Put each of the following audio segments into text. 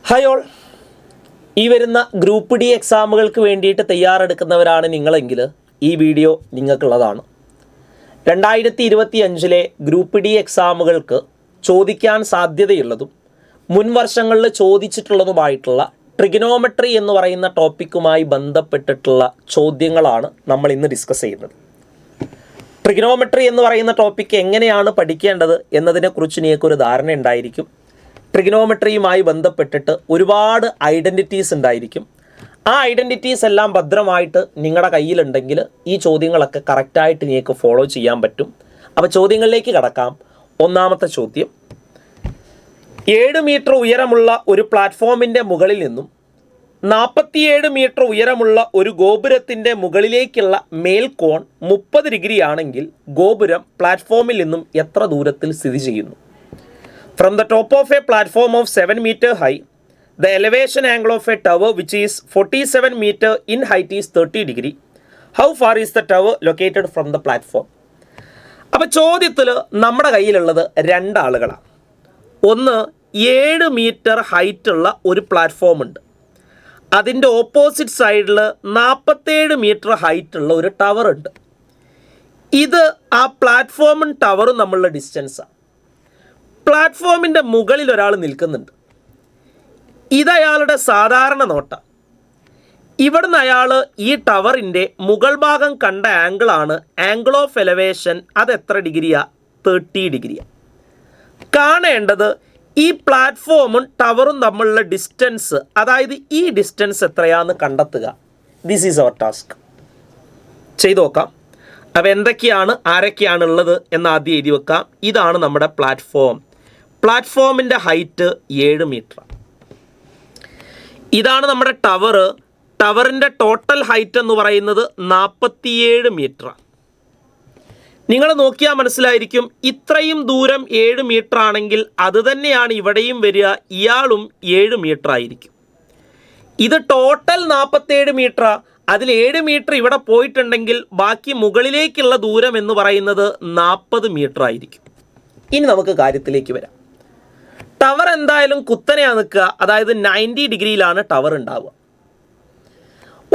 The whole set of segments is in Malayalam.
ഹായ് ഓൾ, ഈ വരുന്ന ഗ്രൂപ്പ് ഡി എക്സാമുകൾക്ക് വേണ്ടിയിട്ട് തയ്യാറെടുക്കുന്നവരാണ് നിങ്ങളെങ്കിൽ ഈ വീഡിയോ നിങ്ങൾക്കുള്ളതാണ്. 2025 ഗ്രൂപ്പ് ഡി എക്സാമുകൾക്ക് ചോദിക്കാൻ സാധ്യതയുള്ളതും മുൻ വർഷങ്ങളിൽ ചോദിച്ചിട്ടുള്ളതുമായിട്ടുള്ള ട്രിഗണോമെട്രി എന്ന് പറയുന്ന ടോപ്പിക്കുമായി ബന്ധപ്പെട്ടിട്ടുള്ള ചോദ്യങ്ങളാണ് നമ്മൾ ഇന്ന് ഡിസ്കസ് ചെയ്യുന്നത്. ട്രിഗണോമെട്രി എന്ന് പറയുന്ന ടോപ്പിക്ക് എങ്ങനെയാണ് പഠിക്കേണ്ടത് എന്നതിനെക്കുറിച്ച് നിങ്ങൾക്കൊരു ധാരണ ഉണ്ടായിരിക്കും. ട്രിഗണോമെട്രിയുമായി ബന്ധപ്പെട്ടിട്ട് ഒരുപാട് ഐഡൻറ്റിറ്റീസ് ഉണ്ടായിരിക്കും. ആ ഐഡൻറ്റിറ്റീസ് എല്ലാം ഭദ്രമായിട്ട് നിങ്ങളുടെ കയ്യിലുണ്ടെങ്കിൽ ഈ ചോദ്യങ്ങളൊക്കെ കറക്റ്റായിട്ട് നിങ്ങൾക്ക് ഫോളോ ചെയ്യാൻ പറ്റും. അപ്പോൾ ചോദ്യങ്ങളിലേക്ക് കടക്കാം. ഒന്നാമത്തെ ചോദ്യം, 7 മീറ്റർ ഉയരമുള്ള ഒരു പ്ലാറ്റ്ഫോമിൻ്റെ മുകളിൽ നിന്നും 47 മീറ്റർ ഉയരമുള്ള ഒരു ഗോപുരത്തിൻ്റെ മുകളിലേക്കുള്ള മേൽക്കോൺ 30 ഡിഗ്രി ആണെങ്കിൽ ഗോപുരം പ്ലാറ്റ്ഫോമിൽ നിന്നും എത്ര ദൂരത്തിൽ സ്ഥിതി ചെയ്യുന്നു? From the top of a platform of 7 meter high, the elevation angle of a tower which is 47 meter in height is 30 degree. How far is the tower located from the platform? അപ്പോൾ ചോദ്യത്തിൽ നമ്മുടെ കയ്യിലുള്ളത് രണ്ടാളുകളാണ്. ഒന്ന് 7 മീറ്റർ ഹൈറ്റുള്ള ഒരു പ്ലാറ്റ്ഫോം ഉണ്ട്. അതിൻ്റെ ഓപ്പോസിറ്റ് സൈഡിൽ 47 മീറ്റർ ഹൈറ്റുള്ള ഒരു ടവർ ഉണ്ട്. ഇത് ആ പ്ലാറ്റ്ഫോമും ടവറും തമ്മിലുള്ള ഡിസ്റ്റൻസാണ്. പ്ലാറ്റ്ഫോമിൻ്റെ മുകളിൽ ഒരാൾ നിൽക്കുന്നുണ്ട്. ഇതയാളുടെ സാധാരണ നോട്ടം. ഇവിടുന്ന് അയാൾ ഈ ടവറിൻ്റെ മുകൾ ഭാഗം കണ്ട ആംഗിളാണ് ആംഗിൾ ഓഫ് എലവേഷൻ. അത് എത്ര ഡിഗ്രിയാണ്? 30 ഡിഗ്രിയാണ്. കാണേണ്ടത് ഈ പ്ലാറ്റ്ഫോമും ടവറും തമ്മിലുള്ള ഡിസ്റ്റൻസ്, അതായത് ഈ ഡിസ്റ്റൻസ് എത്രയാണെന്ന് കണ്ടെത്തുക. This is our task. ചെയ്തു നോക്കാം. അപ്പോൾ എന്തൊക്കെയാണ് ആരൊക്കെയാണുള്ളത് എന്ന് ആദ്യം എഴുതി വെക്കാം. ഇതാണ് നമ്മുടെ പ്ലാറ്റ്ഫോം. പ്ലാറ്റ്ഫോമിൻ്റെ height 7 metre. ഇതാണ് നമ്മുടെ ടവർ. ടവറിൻ്റെ ടോട്ടൽ ഹൈറ്റ് എന്ന് പറയുന്നത് 47 മീറ്റർ. നിങ്ങൾ നോക്കിയാൽ മനസ്സിലായിരിക്കും, ഇത്രയും ദൂരം 7 മീറ്റർ ആണെങ്കിൽ അത് തന്നെയാണ് ഇവിടെയും വരിക. ഇയാളും 7 മീറ്റർ ആയിരിക്കും. ഇത് ടോട്ടൽ 47 മീറ്റർ. അതിൽ 7 മീറ്റർ ഇവിടെ പോയിട്ടുണ്ടെങ്കിൽ ബാക്കി മുകളിലേക്കുള്ള ദൂരം എന്ന് പറയുന്നത് 40 മീറ്റർ ആയിരിക്കും. ഇനി നമുക്ക് കാര്യത്തിലേക്ക് വരാം. ടവർ എന്തായാലും കുത്തനെയാണ് നിൽക്കുക, അതായത് 90 ഡിഗ്രിയിലാണ് ടവർ ഉണ്ടാവുക.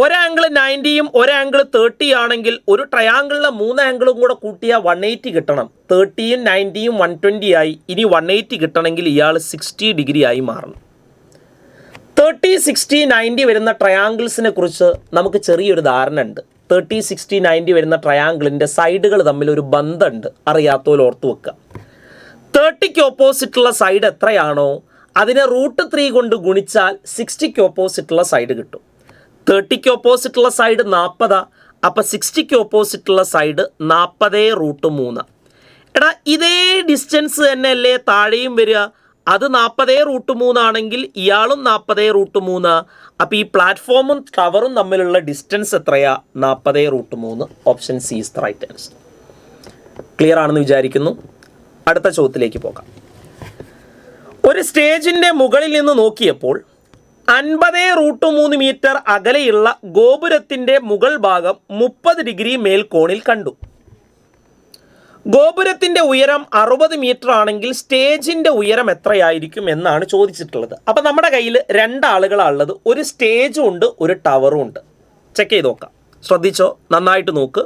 ഒരാംഗിൾ 90യും ഒരാംഗിൾ 30 ആണെങ്കിൽ ഒരു ട്രയാങ്കിളിലെ 3 ആംഗിളും കൂടെ കൂട്ടിയാൽ 180 കിട്ടണം. 30യും 90യും 120 ആയി. ഇനി 180 കിട്ടണമെങ്കിൽ ഇയാൾ 60 ഡിഗ്രി ആയി മാറണം. 30, 60, 90 വരുന്ന ട്രയാങ്കിൾസിനെ കുറിച്ച് നമുക്ക് ചെറിയൊരു ധാരണ ഉണ്ട്. 30, 60, 90 വരുന്ന ട്രയാങ്കിളിൻ്റെ സൈഡുകൾ തമ്മിൽ ഒരു ബന്ധമുണ്ട്. അറിയാത്തവർ ഓർത്ത് വെക്കുക. 30ക്ക് ഓപ്പോസിറ്റുള്ള സൈഡ് എത്രയാണോ അതിനെ √3 കൊണ്ട് ഗുണിച്ചാൽ 60ക്ക് ഓപ്പോസിറ്റുള്ള സൈഡ് കിട്ടും. 30ക്ക് ഓപ്പോസിറ്റുള്ള സൈഡ് 40. അപ്പോൾ 60ക്ക് ഓപ്പോസിറ്റുള്ള സൈഡ് 40√3. എടാ, ഇതേ ഡിസ്റ്റൻസ് തന്നെയല്ലേ താഴെയും വരിക? അത് 40√3 ആണെങ്കിൽ ഇയാളും 40√3. അപ്പോൾ ഈ പ്ലാറ്റ്ഫോമും ടവറും തമ്മിലുള്ള ഡിസ്റ്റൻസ് എത്രയാ? 40√3. Option C is the right answer. Clear ആണെന്ന് വിചാരിക്കുന്നു. അടുത്ത ചോദ്യത്തിലേക്ക് പോകാം. ഒരു സ്റ്റേജിൻ്റെ മുകളിൽ നിന്ന് നോക്കിയപ്പോൾ 50√3 മീറ്റർ അകലെയുള്ള ഗോപുരത്തിൻ്റെ മുകൾ ഭാഗം 30 ഡിഗ്രി മേൽക്കോണിൽ കണ്ടു. ഗോപുരത്തിൻ്റെ ഉയരം 60 മീറ്റർ ആണെങ്കിൽ സ്റ്റേജിൻ്റെ ഉയരം എത്രയായിരിക്കും എന്നാണ് ചോദിച്ചിട്ടുള്ളത്. അപ്പം നമ്മുടെ കയ്യിൽ രണ്ടാളുകളാണുള്ളത്. ഒരു സ്റ്റേജും ഉണ്ട്, ഒരു ടവറും ഉണ്ട്. ചെക്ക് ചെയ്ത് നോക്കാം. ശ്രദ്ധിച്ചോ, നന്നായിട്ട് നോക്ക്.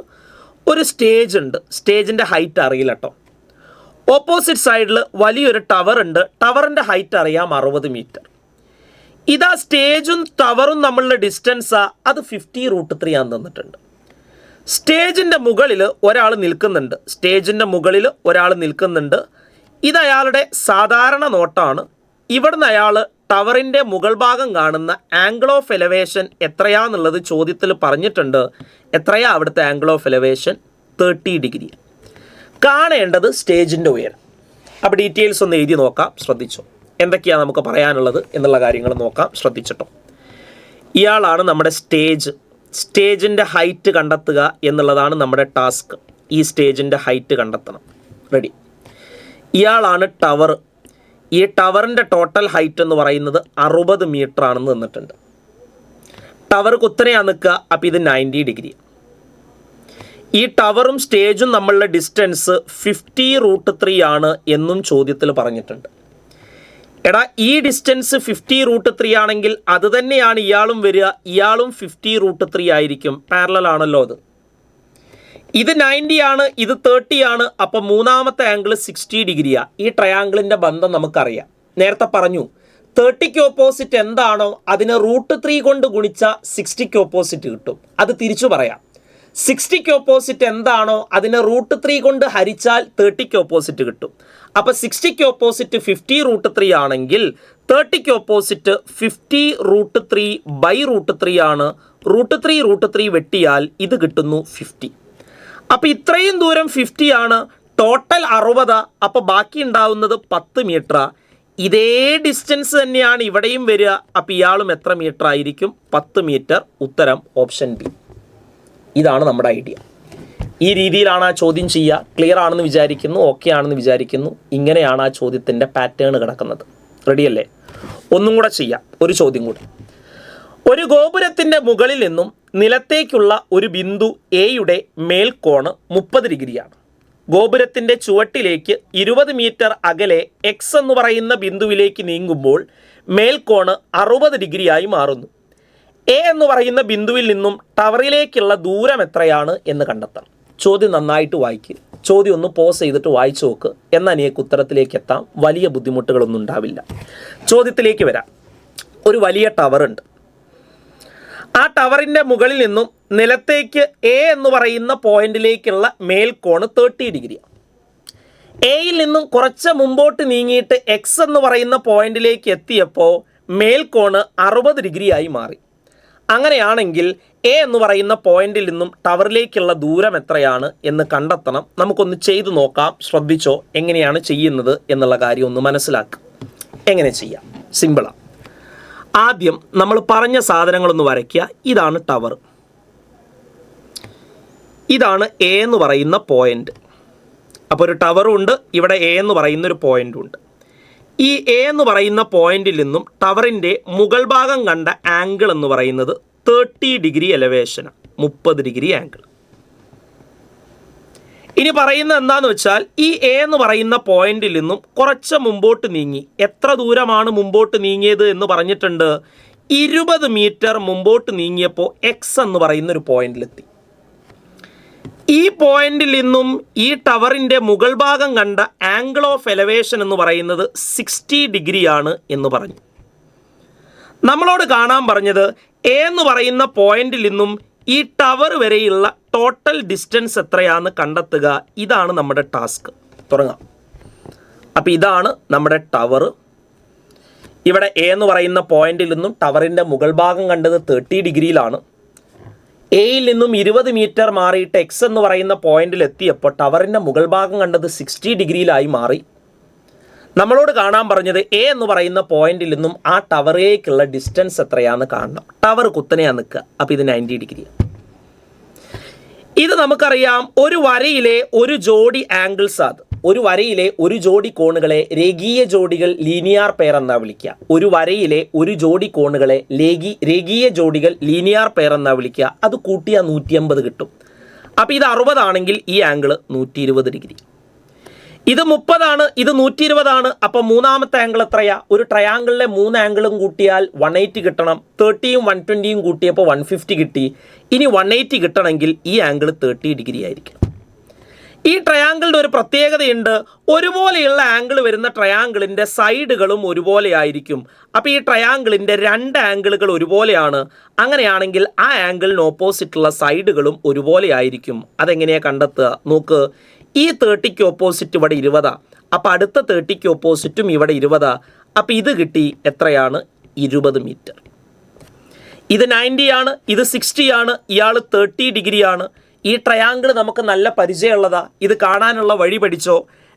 ഒരു സ്റ്റേജ് ഉണ്ട്. സ്റ്റേജിൻ്റെ ഹൈറ്റ് അറിയില്ല കേട്ടോ. ഓപ്പോസിറ്റ് സൈഡിൽ വലിയൊരു ടവർ ഉണ്ട്. ടവറിൻ്റെ ഹൈറ്റ് അറിയാം 60 മീറ്റർ. ഇതാ സ്റ്റേജും ടവറും തമ്മിലുള്ള ഡിസ്റ്റൻസാണ്. അത് 50√3 ആണെന്ന് തന്നിട്ടുണ്ട്. സ്റ്റേജിൻ്റെ മുകളിൽ ഒരാൾ നിൽക്കുന്നുണ്ട്. സ്റ്റേജിൻ്റെ മുകളിൽ ഒരാൾ നിൽക്കുന്നുണ്ട്. ഇത് അയാളുടെ സാധാരണ നോട്ടാണ്. ഇവിടുന്ന് അയാൾ ടവറിൻ്റെ മുകൾ ഭാഗം കാണുന്ന ആംഗിൾ ഓഫ് എലവേഷൻ എത്രയാണെന്നുള്ളത് ചോദ്യത്തിൽ പറഞ്ഞിട്ടുണ്ട്. എത്രയാ അവിടുത്തെ ആംഗിൾ ഓഫ് എലവേഷൻ? 30 ഡിഗ്രി. കാണേണ്ടത് സ്റ്റേജിൻ്റെ ഉയരം. അപ്പോൾ ഡീറ്റെയിൽസ് ഒന്ന് എഴുതി നോക്കാം. ശ്രദ്ധിച്ചോ, എന്തൊക്കെയാണ് നമുക്ക് പറയാനുള്ളത് എന്നുള്ള കാര്യങ്ങൾ നോക്കാം. ശ്രദ്ധിച്ചിട്ടോ. ഇയാളാണ് നമ്മുടെ സ്റ്റേജ്. സ്റ്റേജിൻ്റെ ഹൈറ്റ് കണ്ടെത്തുക എന്നുള്ളതാണ് നമ്മുടെ ടാസ്ക്. ഈ സ്റ്റേജിൻ്റെ ഹൈറ്റ് കണ്ടെത്തണം. റെഡി. ഇയാളാണ് ടവർ. ഈ ടവറിൻ്റെ ടോട്ടൽ ഹൈറ്റ് എന്ന് പറയുന്നത് 60 മീറ്റർ ആണെന്ന് തന്നിട്ടുണ്ട്. ടവർ കുത്തനെയാണ് നിൽക്കുക. അപ്പോൾ ഇത് 90 ഡിഗ്രി. ഈ ടവറും സ്റ്റേജും തമ്മിലുള്ള ഡിസ്റ്റൻസ് 50√3 ആണ് എന്നും ചോദ്യത്തിൽ പറഞ്ഞിട്ടുണ്ട്. എടാ ഈ ഡിസ്റ്റൻസ് 50√3 ആണെങ്കിൽ അത് തന്നെയാണ് ഇയാളും വരിക, ഇയാളും 50√3 ആയിരിക്കും. പാരലൽ ആണല്ലോ അത്. ഇത് 90 ആണ്, ഇത് 30 ആണ്. അപ്പം മൂന്നാമത്തെ ആംഗിൾ 60 ഡിഗ്രിയാണ്. ഈ ട്രയാങ്കിളിൻ്റെ ബന്ധം നമുക്കറിയാം. നേരത്തെ പറഞ്ഞു 30ക്ക് ഓപ്പോസിറ്റ് എന്താണോ അതിനെ √3 കൊണ്ട് ഗുണിച്ച 60ക്ക് ഓപ്പോസിറ്റ് കിട്ടും. അത് തിരിച്ചു പറയാം. 60ക്ക് ഓപ്പോസിറ്റ് എന്താണോ അതിനെ √3 കൊണ്ട് ഹരിച്ചാൽ 30ക്ക് ഓപ്പോസിറ്റ് കിട്ടും. അപ്പോൾ 60ക്ക് ഓപ്പോസിറ്റ് 50√3 ആണെങ്കിൽ 30ക്ക് ഓപ്പോസിറ്റ് 50√3/√3 ആണ്. √3 വെട്ടിയാൽ ഇത് കിട്ടുന്നു 50. അപ്പോൾ ഇത്രയും ദൂരം 50 ആണ്, ടോട്ടൽ 60. അപ്പോൾ ബാക്കി ഉണ്ടാവുന്നത് 10 മീറ്റർ. ഇതേ ഡിസ്റ്റൻസ് തന്നെയാണ് ഇവിടെയും വരിക. അപ്പോൾ ഇയാളും എത്ര മീറ്റർ ആയിരിക്കും? 10 മീറ്റർ. ഉത്തരം ഓപ്ഷൻ ബി. ഇതാണ് നമ്മുടെ ഐഡിയ. ഈ രീതിയിലാണ് ആ ചോദ്യം ചെയ്യുക. ക്ലിയർ ആണെന്ന് വിചാരിക്കുന്നു, ഓക്കെ ആണെന്ന് വിചാരിക്കുന്നു. ഇങ്ങനെയാണ് ആ ചോദ്യത്തിൻ്റെ പാറ്റേൺ കിടക്കുന്നത്. റെഡിയല്ലേ? ഒന്നും കൂടെ ചെയ്യാം, ഒരു ചോദ്യം കൂടി. ഒരു ഗോപുരത്തിൻ്റെ മുകളിൽ നിന്നും നിലത്തേക്കുള്ള ഒരു ബിന്ദു എയുടെ മേൽക്കോണ് 30 ഡിഗ്രിയാണ്. ഗോപുരത്തിൻ്റെ ചുവട്ടിലേക്ക് 20 മീറ്റർ അകലെ എക്സ് എന്ന് പറയുന്ന ബിന്ദുവിലേക്ക് നീങ്ങുമ്പോൾ മേൽക്കോണ് 60 ഡിഗ്രിയായി മാറുന്നു. എ എന്ന് പറയുന്ന ബിന്ദുവിൽ നിന്നും ടവറിലേക്കുള്ള ദൂരം എത്രയാണ് എന്ന് കണ്ടെത്തണം. ചോദ്യം നന്നായിട്ട് വായിക്കുക. ചോദ്യം ഒന്ന് പോസ് ചെയ്തിട്ട് വായിച്ചു നോക്ക്. എന്നാൽ എനിക്ക് ഉത്തരത്തിലേക്ക് എത്താം. വലിയ ബുദ്ധിമുട്ടുകളൊന്നും ഉണ്ടാവില്ല. ചോദ്യത്തിലേക്ക് വരാം. ഒരു വലിയ ടവറുണ്ട്. ആ ടവറിൻ്റെ മുകളിൽ നിന്നും നിലത്തേക്ക് എ എന്ന് പറയുന്ന പോയിന്റിലേക്കുള്ള മേൽക്കോണ് 30 ഡിഗ്രിയാണ്. എയിൽ നിന്നും കുറച്ച് മുമ്പോട്ട് നീങ്ങിയിട്ട് എക്സ് എന്ന് പറയുന്ന പോയിന്റിലേക്ക് എത്തിയപ്പോൾ മേൽക്കോണ് 60 ഡിഗ്രിയായി മാറി. അങ്ങനെയാണെങ്കിൽ എ എന്ന് പറയുന്ന പോയിന്റിൽ നിന്നും ടവറിലേക്കുള്ള ദൂരം എത്രയാണ് എന്ന് കണ്ടെത്തണം. നമുക്കൊന്ന് ചെയ്തു നോക്കാം. ശ്രദ്ധിച്ചോ, എങ്ങനെയാണ് ചെയ്യുന്നത് എന്നുള്ള കാര്യം ഒന്ന് മനസ്സിലാക്കുക. എങ്ങനെ ചെയ്യാം? സിമ്പിളാണ്. ആദ്യം നമ്മൾ പറഞ്ഞ സാധനങ്ങളൊന്ന് വരയ്ക്കുക. ഇതാണ് ടവർ, ഇതാണ് എ എന്ന് പറയുന്ന പോയിന്റ്. അപ്പോൾ ഒരു ടവറുണ്ട്, ഇവിടെ എ എന്ന് പറയുന്ന ഒരു പോയിന്റും ഉണ്ട്. ഈ എ എന്ന് പറയുന്ന പോയിന്റിൽ നിന്നും ടവറിൻ്റെ മുകൾ ഭാഗം കണ്ട ആംഗിൾ എന്ന് പറയുന്നത് 30 ഡിഗ്രി എലവേഷനാണ്, 30 ഡിഗ്രി ആംഗിൾ. ഇനി പറയുന്നത് എന്താണെന്ന് വെച്ചാൽ ഈ എ എന്ന് പറയുന്ന പോയിന്റിൽ നിന്നും കുറച്ച് മുമ്പോട്ട് നീങ്ങി. എത്ര ദൂരമാണ് മുമ്പോട്ട് നീങ്ങിയത് എന്ന് പറഞ്ഞിട്ടുണ്ട്. 20 മീറ്റർ മുമ്പോട്ട് നീങ്ങിയപ്പോൾ എക്സ് എന്ന് പറയുന്ന ഒരു പോയിന്റിലെത്തി. ഈ പോയിന്റിൽ നിന്നും ഈ ടവറിൻ്റെ മുകൾ ഭാഗം കണ്ട ആംഗിൾ ഓഫ് എലവേഷൻ എന്ന് പറയുന്നത് 60 ഡിഗ്രിയാണ് എന്ന് പറഞ്ഞു. നമ്മളോട് കാണാൻ പറഞ്ഞത് എ എന്ന് പറയുന്ന പോയിന്റിൽ നിന്നും ഈ ടവർ വരെയുള്ള ടോട്ടൽ ഡിസ്റ്റൻസ് എത്രയാണെന്ന് കണ്ടെത്തുക. ഇതാണ് നമ്മുടെ ടാസ്ക്. തുടങ്ങാം. അപ്പോൾ ഇതാണ് നമ്മുടെ ടവർ. ഇവിടെ എ എന്ന് പറയുന്ന പോയിന്റിൽ നിന്നും ടവറിൻ്റെ മുകൾ ഭാഗം കണ്ടത് 30 ഡിഗ്രിയിലാണ്. എയിൽ നിന്നും 20 മീറ്റർ മാറിയിട്ട് എക്സ് എന്ന് പറയുന്ന പോയിന്റിൽ എത്തിയപ്പോൾ ടവറിൻ്റെ മുകൾ ഭാഗം കണ്ടത് 60 ഡിഗ്രിയിലായി മാറി. നമ്മളോട് കാണാൻ പറഞ്ഞത് എ എന്ന് പറയുന്ന പോയിന്റിൽ നിന്നും ആ ടവറിലേക്കുള്ള ഡിസ്റ്റൻസ് എത്രയാണെന്ന് കാണണം. ടവർ കുത്തനെയാണ് നിൽക്കുക. അപ്പോൾ ഇത് 90 ഡിഗ്രിയാണ്. ഇത് നമുക്കറിയാം. ഒരു വരയിലെ ഒരു ജോഡി ആംഗിൾസ്. അത് ഒരു വരയിലെ ഒരു ജോഡി കോണുകളെ രേഖീയ ജോഡികൾ, ലീനിയർ പെയർ എന്നാണ് വിളിക്കുക. ഒരു വരയിലെ ഒരു ജോഡി കോണുകളെ രേഖീയ ജോഡികൾ, ലീനിയർ പെയർ എന്നാണ് വിളിക്കുക. അത് കൂട്ടിയാൽ 150 കിട്ടും. അപ്പോൾ ഇത് 60 ആണെങ്കിൽ ഈ ആംഗിൾ 120 ഡിഗ്രി. ഇത് 30 ആണ്, ഇത് 120 ആണ്. അപ്പോൾ മൂന്നാമത്തെ ആംഗിൾ എത്രയാ? ഒരു ട്രയാങ്കിളിലെ 3 ആംഗിളും കൂട്ടിയാൽ 180 കിട്ടണം. 30യും 120യും കൂട്ടിയപ്പോൾ 150 കിട്ടി. ഇനി 180 കിട്ടണമെങ്കിൽ ഈ ആംഗിൾ 30 ഡിഗ്രി ആയിരിക്കും. ഈ ട്രയാങ്കിളിൻ്റെ ഒരു പ്രത്യേകതയുണ്ട്. ഒരുപോലെയുള്ള ആംഗിൾ വരുന്ന ട്രയാങ്കിളിൻ്റെ സൈഡുകളും ഒരുപോലെ ആയിരിക്കും. അപ്പോൾ ഈ ട്രയാങ്കിളിൻ്റെ 2 ആംഗിളുകൾ ഒരുപോലെയാണ്. അങ്ങനെയാണെങ്കിൽ ആ ആംഗിളിന് ഓപ്പോസിറ്റുള്ള സൈഡുകളും ഒരുപോലെ ആയിരിക്കും. അതെങ്ങനെയാണ് കണ്ടെത്തുക? നോക്ക്. ഈ 30ക്ക് ഓപ്പോസിറ്റ് ഇവിടെ 20. അപ്പോൾ അടുത്ത 30ക്ക് ഓപ്പോസിറ്റും ഇവിടെ 20. അപ്പോൾ ഇത് കിട്ടി. എത്രയാണ്? 20 മീറ്റർ. ഇത് 90 ആണ്, ഇത് 60 ആണ്, ഇയാൾ 30 ഡിഗ്രിയാണ്. ഈ ട്രയാങ്കിൾ നമുക്ക് നല്ല പരിചയമുള്ളതാ. ഇത് കാണാനുള്ള വഴി പഠിച്ചോ.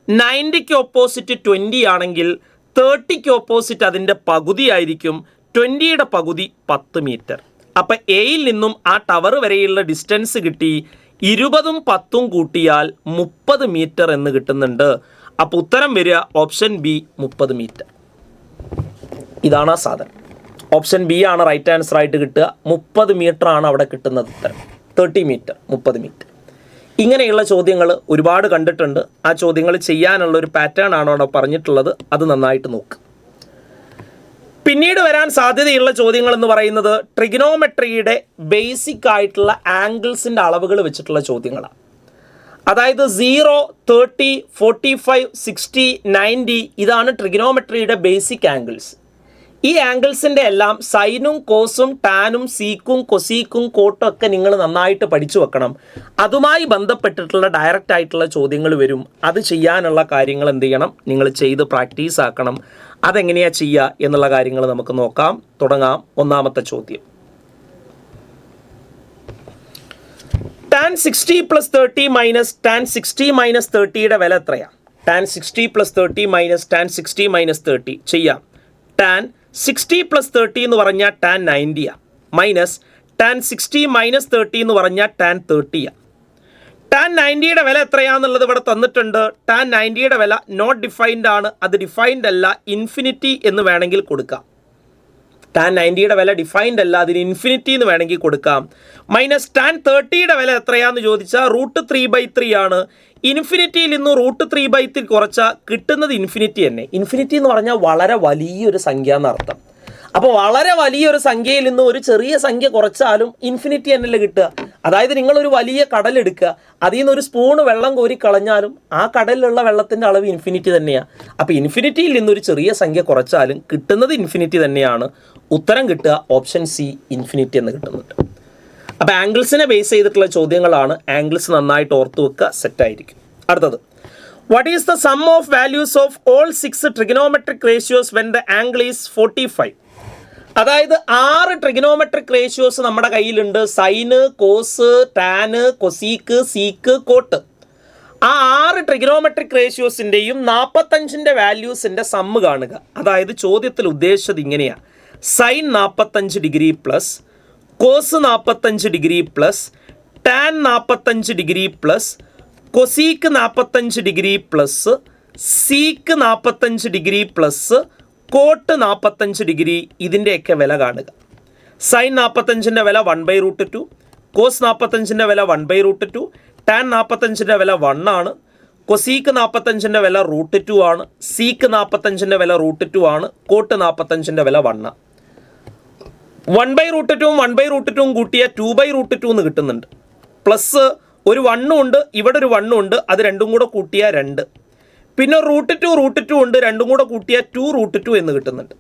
90ക്ക് ഓപ്പോസിറ്റ് 20 ആണെങ്കിൽ 30ക്ക് ഓപ്പോസിറ്റ് അതിൻ്റെ പകുതിയായിരിക്കും. 20യുടെ പകുതി 10 മീറ്റർ. അപ്പം എയിൽ നിന്നും ആ ടവർ വരെയുള്ള ഡിസ്റ്റൻസ് കിട്ടി. 20ഉം 10ഉം കൂട്ടിയാൽ 30 മീറ്റർ എന്ന് കിട്ടുന്നുണ്ട്. അപ്പോൾ ഉത്തരം വരിക ഓപ്ഷൻ ബി, 30 മീറ്റർ. ഇതാണ് ആ സാധനം. ഓപ്ഷൻ ബി ആണ് റൈറ്റ് ആൻസർ ആയിട്ട് കിട്ടുക. 30 മീറ്റർ ആണ് അവിടെ കിട്ടുന്നത് ഉത്തരം. 30 മീറ്റർ, 30 മീറ്റർ. ഇങ്ങനെയുള്ള ചോദ്യങ്ങൾ ഒരുപാട് കണ്ടിട്ടുണ്ട്. ആ ചോദ്യങ്ങൾ ചെയ്യാനുള്ള ഒരു പാറ്റേൺ ആണ് അവിടെ പറഞ്ഞിട്ടുള്ളത്. അത് നന്നായിട്ട് നോക്കുക. പിന്നീട് വരാൻ സാധ്യതയുള്ള ചോദ്യങ്ങൾ എന്ന് പറയുന്നത് ട്രിഗണോമെട്രിയുടെ ബേസിക് ആയിട്ടുള്ള ആംഗിൾസിൻ്റെ അളവുകൾ വെച്ചിട്ടുള്ള ചോദ്യങ്ങളാണ്. അതായത് 0, 30, 45, 60, 90 ഇതാണ് ട്രിഗണോമെട്രിയുടെ ബേസിക് ആംഗിൾസ്. ഈ ആംഗിൾസിൻ്റെ എല്ലാം സൈനും കോസും ടാനും സീക്കും കൊസീക്കും കോട്ടും ഒക്കെ നിങ്ങൾ നന്നായിട്ട് പഠിച്ചു വെക്കണം. അതുമായി ബന്ധപ്പെട്ടിട്ടുള്ള ഡയറക്റ്റ് ആയിട്ടുള്ള ചോദ്യങ്ങൾ വരും. അത് ചെയ്യാനുള്ള കാര്യങ്ങൾ എന്ത് ചെയ്യണം? നിങ്ങൾ ചെയ്ത് പ്രാക്ടീസ് ആക്കണം. അതെങ്ങനെയാണ് ചെയ്യുക എന്നുള്ള കാര്യങ്ങൾ നമുക്ക് നോക്കാം. തുടങ്ങാം. ഒന്നാമത്തെ ചോദ്യം. tan 60 + 30 മൈനസ് tan 60 - 30യുടെ വില എത്രയാണ്? tan 60 + 30 മൈനസ് tan 60 - 30 ചെയ്യാം. tan 60 + 30 എന്ന് പറഞ്ഞാൽ tan 90 മൈനസ് tan 60 - 30 എന്ന് പറഞ്ഞാൽ tan 30. tan 90യുടെ വില എത്രയാണെന്നുള്ളത് ഇവിടെ തന്നിട്ടുണ്ട്. tan 90യുടെ വില നോട്ട് ഡിഫൈൻഡ് ആണ്. അത് ഡിഫൈൻഡ് അല്ല, ഇൻഫിനിറ്റി എന്ന് വേണമെങ്കിൽ കൊടുക്കാം. tan 90യുടെ വില ഡിഫൈൻഡ് അല്ല, അതിന് ഇൻഫിനിറ്റി എന്ന് വേണമെങ്കിൽ കൊടുക്കാം. മൈനസ് tan 30യുടെ വില എത്രയാണെന്ന് ചോദിച്ചാൽ √3/3 ആണ്. ഇൻഫിനിറ്റിയിൽ നിന്ന് √3/3 കുറച്ചാൽ കിട്ടുന്നത് ഇൻഫിനിറ്റി തന്നെ. ഇൻഫിനിറ്റി എന്ന് പറഞ്ഞാൽ വളരെ വലിയൊരു സംഖ്യ എന്നർത്ഥം. അപ്പോൾ വളരെ വലിയൊരു സംഖ്യയിൽ നിന്ന് ഒരു ചെറിയ സംഖ്യ കുറച്ചാലും ഇൻഫിനിറ്റി തന്നെയല്ലേ കിട്ടുക. അതായത് നിങ്ങളൊരു വലിയ കടലെടുക്കുക, അതിൽ നിന്ന് ഒരു സ്പൂണ് വെള്ളം കോരി കളഞ്ഞാലും ആ കടലിലുള്ള വെള്ളത്തിൻ്റെ അളവ് ഇൻഫിനിറ്റി തന്നെയാണ്. അപ്പോൾ ഇൻഫിനിറ്റിയിൽ നിന്നൊരു ചെറിയ സംഖ്യ കുറച്ചാലും കിട്ടുന്നത് ഇൻഫിനിറ്റി തന്നെയാണ്. ഉത്തരം കിട്ടുക ഓപ്ഷൻ സി, ഇൻഫിനിറ്റി എന്ന് കിട്ടുന്നുണ്ട്. അപ്പോൾ ആംഗിൾസിനെ ബേസ് ചെയ്തിട്ടുള്ള ചോദ്യങ്ങളാണ്. ആംഗിൾസ് നന്നായിട്ട് ഓർത്ത് വെക്കുക, സെറ്റായിരിക്കും. അടുത്തത്, what is the sum of values of all 6 trigonometric ratios when the angle is 45? അതായത് 6 ട്രിഗണോമെട്രിക് റേഷ്യോസ് നമ്മുടെ കയ്യിലുണ്ട്. Sine, cos, tan, cosec, sec, cot. ആ 6 ട്രിഗണോമെട്രിക് റേഷ്യോസിൻ്റെയും 45ൻ്റെ വാല്യൂസിൻ്റെ സമ്മ് കാണുക. അതായത് ചോദ്യത്തിൽ ഉദ്ദേശിച്ചത് ഇങ്ങനെയാണ്: sine 45 degree plus cos 45 degree plus tan 45 degree plus cosec 45 degree plus sec 45 degree plus cot 45 degree. ഇതിൻ്റെയൊക്കെ വില കാണുക. സൈൻ 45ൻ്റെ വില 1/√2, കോസ് 45ൻ്റെ വില 1/√2, ടാൻ 45ൻ്റെ വില 1 ആണ്, കൊസീക്ക് 45ൻ്റെ വില √2 ആണ്, സീക്ക് 45ൻ്റെ വില √2 ആണ്, കോട്ട് 45ൻ്റെ വില 1. 1/√2ഉം 1/√2ഉം കൂട്ടിയ 2/√2 എന്ന് കിട്ടുന്നുണ്ട്. പ്ലസ് ഒരു 1 ഉണ്ട്, ഇവിടെ ഒരു 1 ഉണ്ട്, അത് രണ്ടും കൂടെ കൂട്ടിയ 2. പിന്നെ √2 ഉണ്ട്, രണ്ടും കൂടെ കൂട്ടിയ 2√2 എന്ന് കിട്ടുന്നുണ്ട്.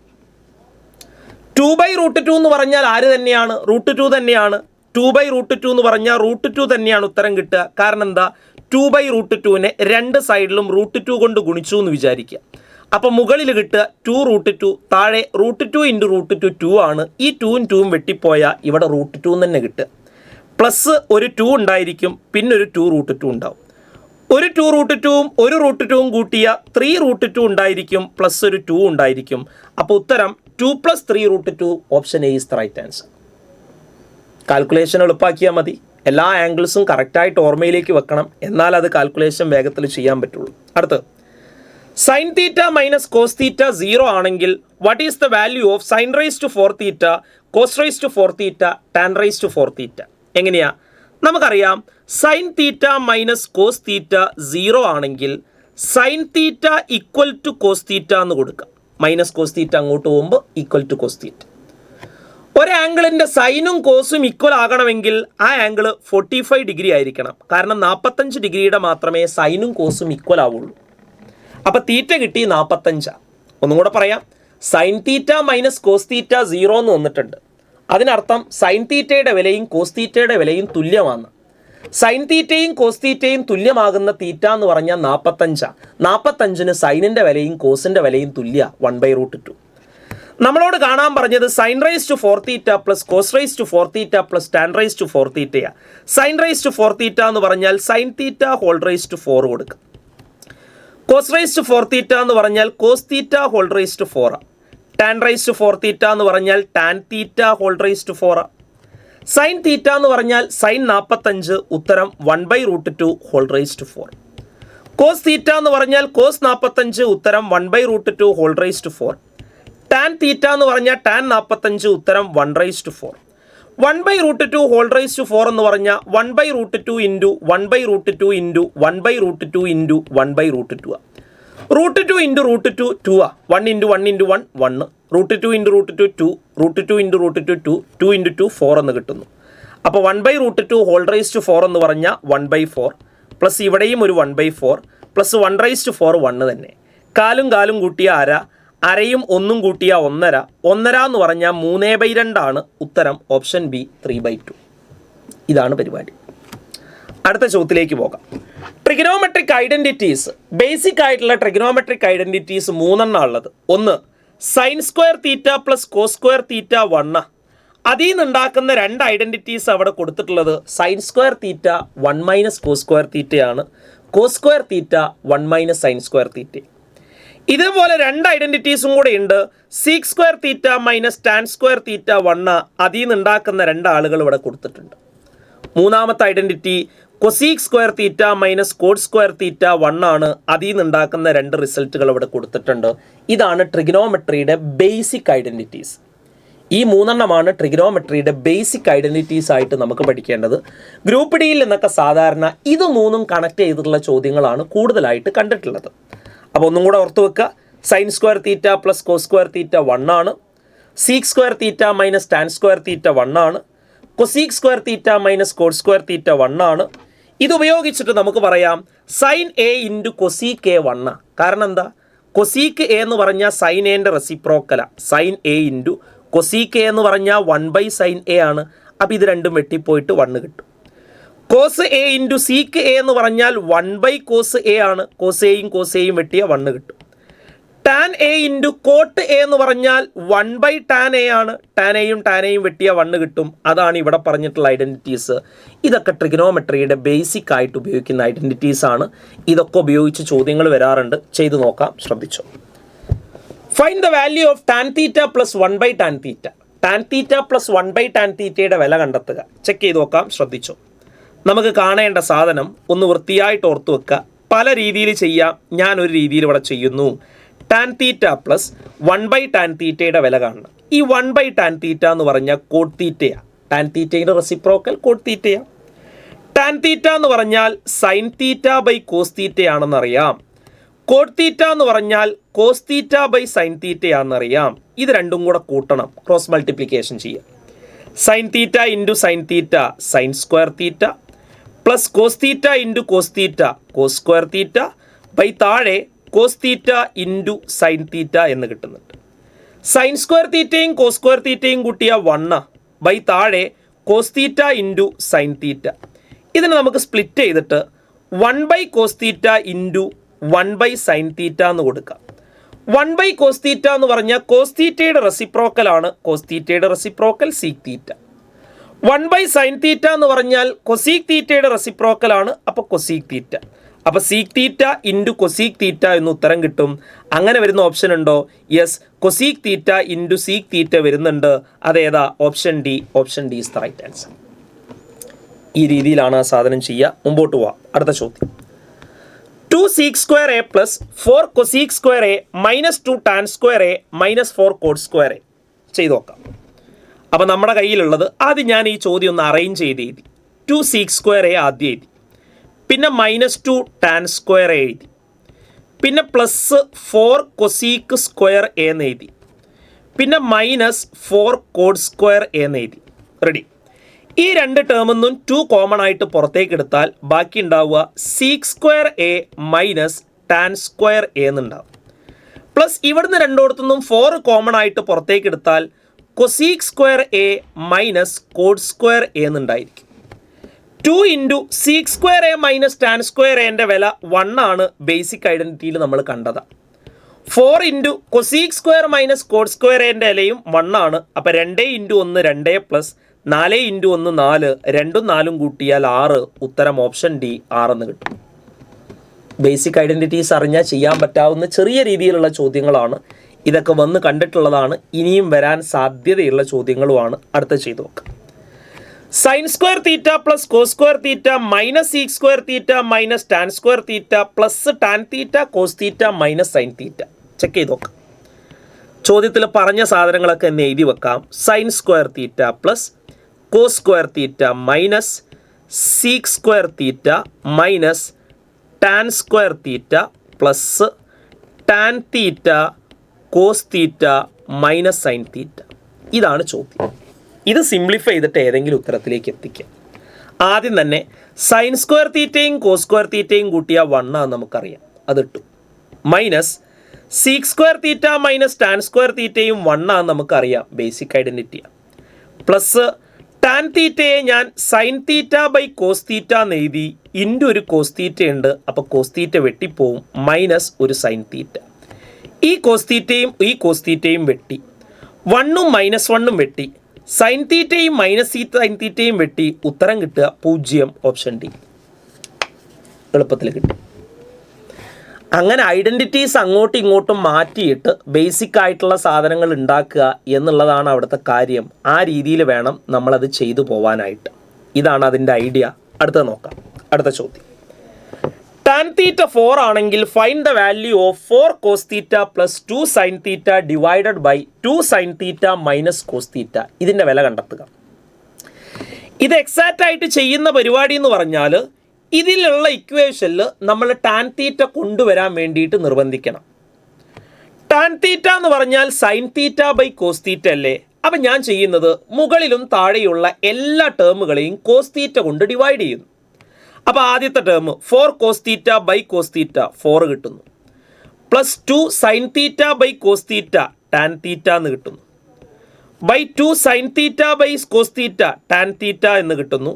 2/√2 എന്ന് പറഞ്ഞാൽ ആര് തന്നെയാണ്? √2 തന്നെയാണ്. 2/√2 എന്ന് പറഞ്ഞാൽ √2 തന്നെയാണ് ഉത്തരം കിട്ടുക. കാരണം എന്താ? 2/√2നെ രണ്ട് സൈഡിലും √2 കൊണ്ട് ഗുണിച്ചു എന്ന് വിചാരിക്കുക. അപ്പോൾ മുകളിൽ കിട്ടുക 2√2, താഴെ √2 × √2 2 ആണ്. ഈ 2ഉം 2ഉം വെട്ടിപ്പോയാൽ ഇവിടെ √2 തന്നെ കിട്ടുക. പ്ലസ് ഒരു 2 ഉണ്ടായിരിക്കും, പിന്നെ ഒരു 2√2 ഉണ്ടാവും. ഒരു 2√2ഉം ഒരു √2ഉം കൂട്ടിയ 3√2 ഉണ്ടായിരിക്കും, പ്ലസ് ഒരു 2 ഉണ്ടായിരിക്കും. അപ്പോൾ ഉത്തരം 2 + 3√2, option A is the right answer. Calculation എളുപ്പമാക്കിയാൽ മതി. എല്ലാ ആംഗിൾസും കറക്റ്റായിട്ട് ഓർമ്മയിലേക്ക് വെക്കണം, എന്നാൽ അത് കാൽക്കുലേഷൻ വേഗത്തിൽ ചെയ്യാൻ പറ്റുള്ളൂ. അടുത്ത്, sine theta minus cos theta 0 ആണെങ്കിൽ what is the value of sine raise to 4 theta, cos raise to 4 theta, tan raise to 4 theta? എങ്ങനെയാ? നമുക്കറിയാം, sine theta minus cos theta 0 ആണെങ്കിൽ sine theta equal to cos theta എന്ന് കൊടുക്കാം. മൈനസ് കോസ് തീറ്റ അങ്ങോട്ട് പോകുമ്പോൾ ഈക്വൽ ടു കോസ് തീറ്റ. ഒരു ആംഗിളിൻ്റെ സൈനും കോസും ഈക്വൽ ആകണമെങ്കിൽ ആ ആംഗിൾ 45 ഡിഗ്രി ആയിരിക്കണം. കാരണം 45 ഡിഗ്രിയുടെ മാത്രമേ സൈനും കോസും ഈക്വൽ ആവുള്ളൂ. അപ്പോൾ തീറ്റ കിട്ടി 45. ഒന്നും കൂടെ പറയാം, sine theta minus cos theta 0 എന്ന് വന്നിട്ടുണ്ട്. അതിനർത്ഥം സൈൻ തീറ്റയുടെ വിലയും കോസ് തീറ്റയുടെ വിലയും തുല്യമാണ്. സൈൻ തീറ്റയും കോസ് തീറ്റയും തുല്യമാകുന്ന തീറ്റ എന്ന് പറഞ്ഞാൽ 45. 45ന് സൈനിൻ്റെ വിലയും കോസിൻ്റെ വിലയും തുല്യ 1/√2. നമ്മളോട് കാണാൻ പറഞ്ഞത് sine raise to 4 theta plus cos raise to 4 theta plus tan raise to 4 തീറ്റയാണ്. സൈൻ റൈസ് ടു 4 തീറ്റ എന്ന് പറഞ്ഞാൽ sine theta whole raise to 4 കൊടുക്കുക. കോസ് റൈസ് ടു 4 തീറ്റ എന്ന് പറഞ്ഞാൽ cos theta whole raise to 4. Tan raise to 4 theta എന്ന് പറഞ്ഞാൽ tan theta whole raise to 4. Sine theta എന്ന് പറഞ്ഞാൽ സൈൻ 45, ഉത്തരം 1/√2 whole raise to 4. Cos theta എന്ന് പറഞ്ഞാൽ കോസ് 45, ഉത്തരം 1/√2 whole raise to 4. Tan theta എന്ന് പറഞ്ഞാൽ ടാൻ 45, ഉത്തരം 1/4. 1/√2 ഹോൾ റൈസ് ടു 4 എന്ന് പറഞ്ഞാൽ 1/√2 into 1/√2 into 1/√2 into 1/√2. √2 into √2 2 1 into 1 into 1 1. √2 into √2 2, √2 into √2 2, 2 into 2 4 എന്ന് കിട്ടുന്നു. അപ്പോൾ 1/√2 ഹോൾ റൈസ് ടു 4 എന്ന് പറഞ്ഞാൽ 1/4 പ്ലസ് ഇവിടെയും ഒരു 1/4 പ്ലസ് 1/4 1 തന്നെ. കാലും കൂട്ടിയ അര, അരയും ഒന്നും കൂട്ടിയ 1.5, 1.5 എന്ന് പറഞ്ഞാൽ 3/2 ആണ് ഉത്തരം. Option B 3/2. ഇതാണ് പരിപാടി. അടുത്ത ചോദ്യത്തിലേക്ക് പോകാം. ട്രിഗണോമെട്രിക് ഐഡൻറ്റിറ്റീസ്, ബേസിക് ആയിട്ടുള്ള ട്രിഗണോമെട്രിക് ഐഡൻറ്റിറ്റീസ് 3 ഉള്ളത്. ഒന്ന് sine square theta plus cos square theta 1. അതിൽ നിന്നുണ്ടാക്കുന്ന 2 ഐഡൻറ്റിറ്റീസ് അവിടെ കൊടുത്തിട്ടുള്ളത് sine square theta 1 minus cos square തീറ്റയാണ്, cos square theta 1 minus sine square theta. ഇതേപോലെ 2 ഐഡൻറ്റിറ്റീസും കൂടെ ഉണ്ട്. Sec square theta minus tan square theta 1. അതിൽ നിന്നുണ്ടാക്കുന്ന 2 ആളുകൾ ഇവിടെ കൊടുത്തിട്ടുണ്ട്. മൂന്നാമത്തെ identity cosec square theta minus cot square theta 1 ആണ്. അതിൽ നിന്നുണ്ടാക്കുന്ന 2 റിസൾട്ടുകൾ ഇവിടെ കൊടുത്തിട്ടുണ്ട്. ഇതാണ് ട്രിഗണോമെട്രിയുടെ ബേസിക് ഐഡൻറ്റിറ്റീസ്. ഈ 3 ട്രിഗണോമെട്രിയുടെ ബേസിക് ഐഡൻറ്റിറ്റീസ് ആയിട്ട് നമുക്ക് പഠിക്കേണ്ടത്. ഗ്രൂപ്പ് ഡിയിൽ നിന്നൊക്കെ സാധാരണ ഇത് 3 കണക്ട് ചെയ്തിട്ടുള്ള ചോദ്യങ്ങളാണ് കൂടുതലായിട്ട് കണ്ടിട്ടുള്ളത്. അപ്പോൾ ഒന്നും കൂടെ ഓർത്ത് വെക്കുക. Sine square theta plus cos square theta 1 ആണ്. Sec square theta minus tan square theta 1 ആണ്. Cosec square theta minus cot square theta 1 ആണ്. ഇതുപയോഗിച്ചിട്ട് നമുക്ക് പറയാം sine A into cosec A 1. കാരണം എന്താ? കൊസീക്ക് എ എന്ന് പറഞ്ഞാൽ സൈൻ എൻ്റെ റെസിപ്രോക്കലാണ്. Sine A into cosec A എന്ന് പറഞ്ഞാൽ 1/sin എ ആണ്. അപ്പോൾ ഇത് രണ്ടും വെട്ടിപ്പോയിട്ട് 1 കിട്ടും. Cos A into sec A എന്ന് പറഞ്ഞാൽ 1/cos എ ആണ്. കോസ് എയും വെട്ടിയ 1 കിട്ടും. Tan A into coat A എന്ന് പറഞ്ഞാൽ 1/tan എ ആണ്. ടാൻ എയും വെട്ടിയ 1 കിട്ടും. അതാണ് ഇവിടെ പറഞ്ഞിട്ടുള്ള ഐഡൻറ്റിറ്റീസ്. ഇതൊക്കെ ട്രിഗണോമെട്രിയുടെ ബേസിക് ആയിട്ട് ഉപയോഗിക്കുന്ന ഐഡൻറ്റിറ്റീസ് ആണ്. ഇതൊക്കെ ഉപയോഗിച്ച് ചോദ്യങ്ങൾ വരാറുണ്ട്. ചെയ്തു നോക്കാം, ശ്രദ്ധിച്ചോ. Find the value of tan theta plus 1/tan theta. Tan theta plus 1/tan തീറ്റയുടെ വില കണ്ടെത്തുക. ചെക്ക് ചെയ്ത് നോക്കാം, ശ്രദ്ധിച്ചോ. നമുക്ക് കാണേണ്ട സാധനം ഒന്ന് വൃത്തിയായിട്ട് ഓർത്ത് വെക്കുക. പല രീതിയിൽ ചെയ്യാം, ഞാനൊരു രീതിയിൽ ഇവിടെ ചെയ്യുന്നു. ടാൻ തീറ്റ പ്ലസ് 1/tan തീറ്റയുടെ വില കാണണം. ഈ 1/tan തീറ്റ എന്ന് പറഞ്ഞാൽ കോഡ് തീറ്റയാണ്. ടാൻ തീറ്റയുടെ റെസിപ്രോക്കൽ കോഡ് തീറ്റയാണ്. ടാൻ തീറ്റ എന്ന് പറഞ്ഞാൽ സൈൻ തീറ്റ ബൈ കോസ് തീറ്റയാണെന്നറിയാം. കോഡ് തീറ്റ എന്ന് പറഞ്ഞാൽ കോസ് തീറ്റ ബൈ സൈൻ തീറ്റയാണെന്നറിയാം. ഇത് രണ്ടും കൂടെ കൂട്ടണം, ക്രോസ് മൾട്ടിപ്ലിക്കേഷൻ ചെയ്യാം. Sine theta into sine theta sine square theta plus cos theta into cos theta cos square theta by താഴെ cos theta into sine theta എന്ന് കിട്ടുന്നുണ്ട്. സൈൻ സ്ക്വയർ തീറ്റയും കോസ് സ്ക്വയർ തീറ്റയും കൂട്ടിയ 1 ബൈ താഴെ കോസ് തീറ്റ ഇൻറ്റു സൈൻ തീറ്റ. ഇതിനെ നമുക്ക് സ്പ്ലിറ്റ് ചെയ്തിട്ട് 1/cos theta into 1/sin theta എന്ന് കൊടുക്കാം. 1/cos തീറ്റ എന്ന് പറഞ്ഞാൽ കോസ് തീറ്റയുടെ റെസിപ്രോക്കലാണ്. കോസ് തീറ്റയുടെ reciprocal sec theta. 1/sin theta എന്ന് പറഞ്ഞാൽ കൊസീക്ക് തീറ്റയുടെ റെസിപ്രോക്കലാണ്. അപ്പോൾ കൊസീക്ക് തീറ്റ. അപ്പോൾ sec theta into cosec theta എന്ന് ഉത്തരം കിട്ടും. അങ്ങനെ വരുന്ന ഓപ്ഷൻ ഉണ്ടോ? Yes, cosec theta into sec theta വരുന്നുണ്ട്. അതേതാ? Option D. Option D is the right answer. ഈ രീതിയിലാണ് ആ സാധനം ചെയ്യുക. മുമ്പോട്ട് പോവാം. അടുത്ത ചോദ്യം. 2 sec square a plus 4 cosec square a minus 2 tan square a minus 4 cot square a ചെയ്ത് നോക്കാം. അപ്പോൾ നമ്മുടെ കയ്യിലുള്ളത് ആദ്യം ഞാൻ ഈ ചോദ്യം ഒന്ന് അറേഞ്ച് ചെയ്ത് എഴുതി. 2 sec square a ആദ്യം എഴുതി, പിന്നെ മൈനസ് 2 tan square a എഴുതി, പിന്നെ പ്ലസ് 4 cosec square a എന്ന് എഴുതി, പിന്നെ മൈനസ് 4 cot square a എന്ന് എഴുതി. റെഡി. ഈ 2 ടേമിൽ നിന്നും 2 കോമൺ ആയിട്ട് പുറത്തേക്ക് എടുത്താൽ ബാക്കി ഉണ്ടാവുക sec square A minus tan square A എന്നുണ്ടാവും. പ്ലസ് ഇവിടുന്ന് രണ്ടിടത്തുനിന്നും 4 കോമൺ ആയിട്ട് പുറത്തേക്ക് എടുത്താൽ cosec square A minus cot square A എന്നുണ്ടായിരിക്കും. 2 into sec square A minus tan square എൻ്റെ വില 1 ആണ്. ബേസിക് ഐഡൻറ്റിറ്റിയിൽ നമ്മൾ കണ്ടതാണ്. 4 into cosec square minus cot square എൻ്റെ വിലയും 1 ആണ്. അപ്പോൾ 2 ഇൻറ്റു 1 2 പ്ലസ് 4 ഇൻറ്റു 1 4, 2ഉം 4ഉം കൂട്ടിയാൽ 6. ഉത്തരം ഓപ്ഷൻ ഡി 6 എന്ന് കിട്ടും. ബേസിക് ഐഡൻറ്റിറ്റീസ് അറിഞ്ഞാൽ ചെയ്യാൻ പറ്റാവുന്ന ചെറിയ രീതിയിലുള്ള ചോദ്യങ്ങളാണ്. ഇതൊക്കെ വന്ന് കണ്ടിട്ടുള്ളതാണ്. ഇനിയും വരാൻ സാധ്യതയുള്ള ചോദ്യങ്ങളുമാണ്. അടുത്ത ചെയ്ത് നോക്കാം. Sine square theta plus cos square theta minus sec square theta minus tan square theta plus tan theta cos theta minus sine theta. Check ചെയ്ത് നോക്കാം. ചോദ്യത്തിൽ പറഞ്ഞ സാധനങ്ങളൊക്കെ എന്ന് എഴുതി വെക്കാം. Sine square theta plus cos square theta minus sec square theta minus tan square theta plus tan theta cos theta minus sine theta. ഇതാണ് ചോദ്യം. ഇത് സിംപ്ലിഫൈ ചെയ്തിട്ട് ഏതെങ്കിലും ഉത്തരത്തിലേക്ക് എത്തിക്കാം. ആദ്യം തന്നെ സൈൻ സ്ക്വയർ തീറ്റയും കോസ് സ്ക്വയർ തീറ്റയും കൂട്ടിയ 1 ആണെന്ന് നമുക്കറിയാം, അതിട്ടു. Minus sec square theta minus tan square തീറ്റയും 1 ആണെന്ന് നമുക്കറിയാം, ബേസിക് ഐഡൻറ്റിറ്റിയാണ്. പ്ലസ് ടാൻ തീറ്റയെ ഞാൻ sine theta by cos theta എന്ന് എഴുതി, ഇൻറ്റു ഒരു കോസ് തീറ്റ ഉണ്ട്, അപ്പോൾ കോസ് തീറ്റ വെട്ടിപ്പോവും, മൈനസ് ഒരു സൈൻ തീറ്റ. ഈ കോസ് തീറ്റയും വെട്ടി, 1ഉം -1ഉം വെട്ടി, സൈൻ തീറ്റയും മൈനസ് സൈൻ തീറ്റയും വെട്ടി, ഉത്തരം കിട്ടുക 0, ഓപ്ഷൻ ഡി. എളുപ്പത്തിൽ കിട്ടും. അങ്ങനെ ഐഡൻറ്റിറ്റീസ് അങ്ങോട്ടും ഇങ്ങോട്ടും മാറ്റിയിട്ട് ബേസിക് ആയിട്ടുള്ള സാധനങ്ങൾ ഉണ്ടാക്കുക എന്നുള്ളതാണ് അവിടുത്തെ കാര്യം. ആ രീതിയിൽ വേണം നമ്മളത് ചെയ്തു പോവാനായിട്ട്. ഇതാണ് അതിൻ്റെ ഐഡിയ. അടുത്ത നോക്കാം. അടുത്ത ചോദ്യം, ടാൻ തീറ്റ 4 ആണെങ്കിൽ find the value of 4 cos theta plus 2 sine theta divided by 2 sine theta minus cos theta. ഇതിൻ്റെ വില കണ്ടെത്തുക. ഇത് എക്സാക്റ്റ് ആയിട്ട് ചെയ്യുന്ന പരിപാടി എന്ന് പറഞ്ഞാൽ ഇതിലുള്ള ഇക്വേഷനിൽ നമ്മൾ ടാൻ തീറ്റ കൊണ്ടുവരാൻ വേണ്ടിയിട്ട് നിർബന്ധിക്കണം. ടാൻ തീറ്റ എന്ന് പറഞ്ഞാൽ sine theta by cos theta അല്ലേ? അപ്പം ഞാൻ ചെയ്യുന്നത് മുകളിലും താഴെയുള്ള എല്ലാ ടേമുകളെയും കോസ് തീറ്റ കൊണ്ട് ഡിവൈഡ് ചെയ്യുന്നു. അപ്പോൾ ആദ്യത്തെ term 4 cos theta by cos theta 4 കിട്ടുന്നു, plus 2 sine theta by cos theta tan theta എന്ന് കിട്ടുന്നു, by 2 sine theta by cos theta tan theta എന്ന് കിട്ടുന്നു,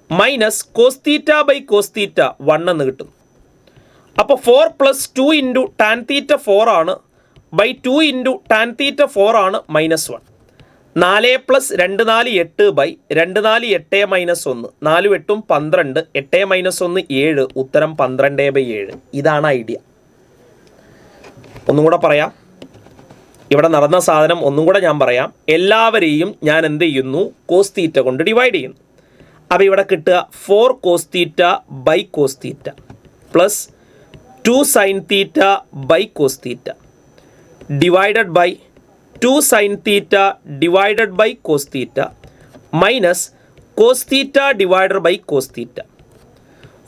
minus cos theta by cos theta 1 എന്ന് കിട്ടുന്നു. അപ്പോൾ 4 പ്ലസ് 2 ഇൻറ്റു ടാൻ തീറ്റ 4 ആണ്, ബൈ 2 ഇൻറ്റു ടാൻ തീറ്റ 4 ആണ്, -1. 4 പ്ലസ് 2 4 8 ബൈ 2 4 8 മൈനസ് 1, 4 8 12, 8 മൈനസ് 1 7, ഉത്തരം 12/7. ഇതാണ് ഐഡിയ. ഒന്നും കൂടെ പറയാം. ഇവിടെ നടന്ന സാധനം ഒന്നും കൂടെ ഞാൻ പറയാം. എല്ലാവരെയും ഞാൻ എന്ത് ചെയ്യുന്നു? കോസ് തീറ്റ കൊണ്ട് ഡിവൈഡ് ചെയ്യുന്നു. അപ്പോൾ ഇവിടെ കിട്ടുക 4 cos theta by cos theta plus 2 sine theta by cos theta divided by 2 sine theta divided by cos theta minus cos theta divided by cos theta.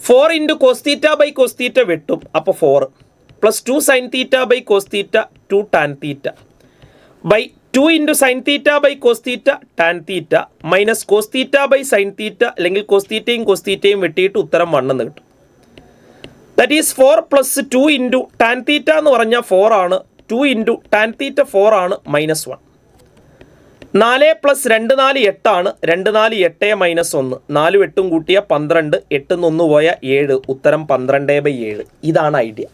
4 into cos theta by cos theta വെട്ടും, അപ്പോൾ 4 plus 2 sine theta by cos theta 2 tan theta by 2 into sine theta by cos theta tan theta minus cos theta by sine theta, അല്ലെങ്കിൽ കോസ് തീറ്റയും വെട്ടിയിട്ട് ഉത്തരം 1 എന്ന് കിട്ടും. That is 4 plus 2 into tan theta എന്ന് പറഞ്ഞാൽ 4 ആണ്, 2 ഇൻറ്റു ടാൻ തീറ്റ 4 ആണ്, -1. 4 പ്ലസ് 2 4 8 ആണ്, 2 4 8 മൈനസ് 1, 4 8 കൂട്ടിയ 12, 8 1 പോയ 7, ഉത്തരം 12/7. ഇതാണ് ഐഡിയ.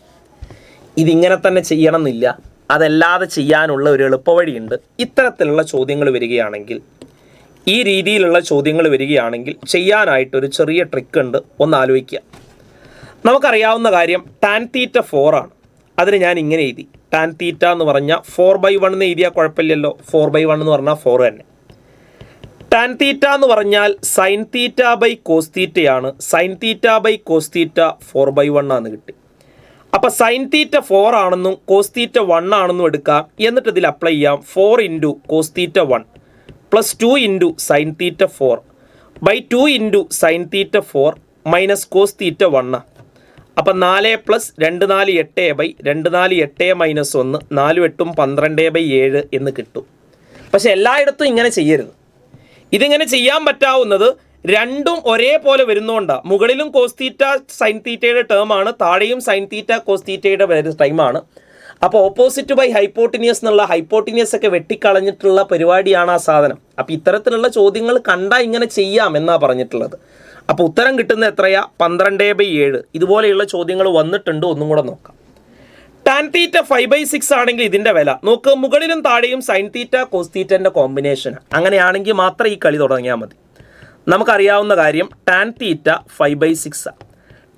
ഇതിങ്ങനെ തന്നെ ചെയ്യണം എന്നില്ല, അതല്ലാതെ ചെയ്യാനുള്ള ഒരു എളുപ്പവഴിയുണ്ട്. ഇത്തരത്തിലുള്ള ചോദ്യങ്ങൾ വരികയാണെങ്കിൽ, ഈ രീതിയിലുള്ള ചോദ്യങ്ങൾ വരികയാണെങ്കിൽ ചെയ്യാനായിട്ടൊരു ചെറിയ ട്രിക്ക് ഉണ്ട്, ഒന്ന് ആലോചിക്കുക. നമുക്കറിയാവുന്ന കാര്യം ടാൻ തീറ്റ 4 ആണ്. അതിന് ഞാൻ ഇങ്ങനെ എഴുതി, ടാൻ തീറ്റ എന്ന് പറഞ്ഞാൽ 4/1 എന്ന് എഴുതിയാൽ കുഴപ്പമില്ലല്ലോ. 4/1 എന്ന് പറഞ്ഞാൽ 4 തന്നെ. ടാൻ തീറ്റ എന്ന് പറഞ്ഞാൽ സൈൻ തീറ്റ ബൈ കോസ് തീറ്റയാണ്, sine theta by cos theta 4/1 ആണെന്ന് കിട്ടി. അപ്പോൾ സൈൻ തീറ്റ 4 ആണെന്നും കോസ് തീറ്റ 1 ആണെന്നും എടുക്കാം. എന്നിട്ട് ഇതിൽ അപ്ലൈ ചെയ്യാം. 4 into cos theta 1 plus 2 into sine theta 4 by 2 into sine theta 4 minus cos theta 1. അപ്പം 4 പ്ലസ് 2 4 8 ബൈ 2 4 8 മൈനസ് 1, 4 8 12/7 എന്ന് കിട്ടും. പക്ഷെ എല്ലായിടത്തും ഇങ്ങനെ ചെയ്യരുത്. ഇതിങ്ങനെ ചെയ്യാൻ പറ്റാവുന്നത് രണ്ടും ഒരേപോലെ വരുന്നതുകൊണ്ടാണ്. മുകളിലും കോസ് തീറ്റ സൈൻ തീറ്റയുടെ ടേമാണ്, താഴെയും സൈൻ തീറ്റ കോസ് തീറ്റയുടെ ടൈമാണ്. അപ്പോൾ ഓപ്പോസിറ്റ് ബൈ ഹൈപ്പോട്ടിനിയസ് എന്നുള്ള ഹൈപ്പോട്ടിനിയസ് ഒക്കെ വെട്ടിക്കളഞ്ഞിട്ടുള്ള പരിപാടിയാണ് ആ സാധനം. അപ്പോൾ ഇത്തരത്തിലുള്ള ചോദ്യങ്ങൾ കണ്ടാൽ ഇങ്ങനെ ചെയ്യാം എന്നാണ് പറഞ്ഞിട്ടുള്ളത്. അപ്പോൾ ഉത്തരം കിട്ടുന്നത് എത്രയാ? 12/7. ഇതുപോലെയുള്ള ചോദ്യങ്ങൾ വന്നിട്ടുണ്ട്. ഒന്നും കൂടെ നോക്കാം. ടാൻ തീറ്റ 5/6 ആണെങ്കിൽ ഇതിൻ്റെ വില നോക്ക്. മുകളിലും താഴെയും സൈൻ തീറ്റ കോസ് തീറ്റൻ്റെ കോമ്പിനേഷൻ. അങ്ങനെയാണെങ്കിൽ മാത്രം ഈ കളി തുടങ്ങിയാൽ മതി. നമുക്കറിയാവുന്ന കാര്യം ടാൻ തീറ്റ 5/6.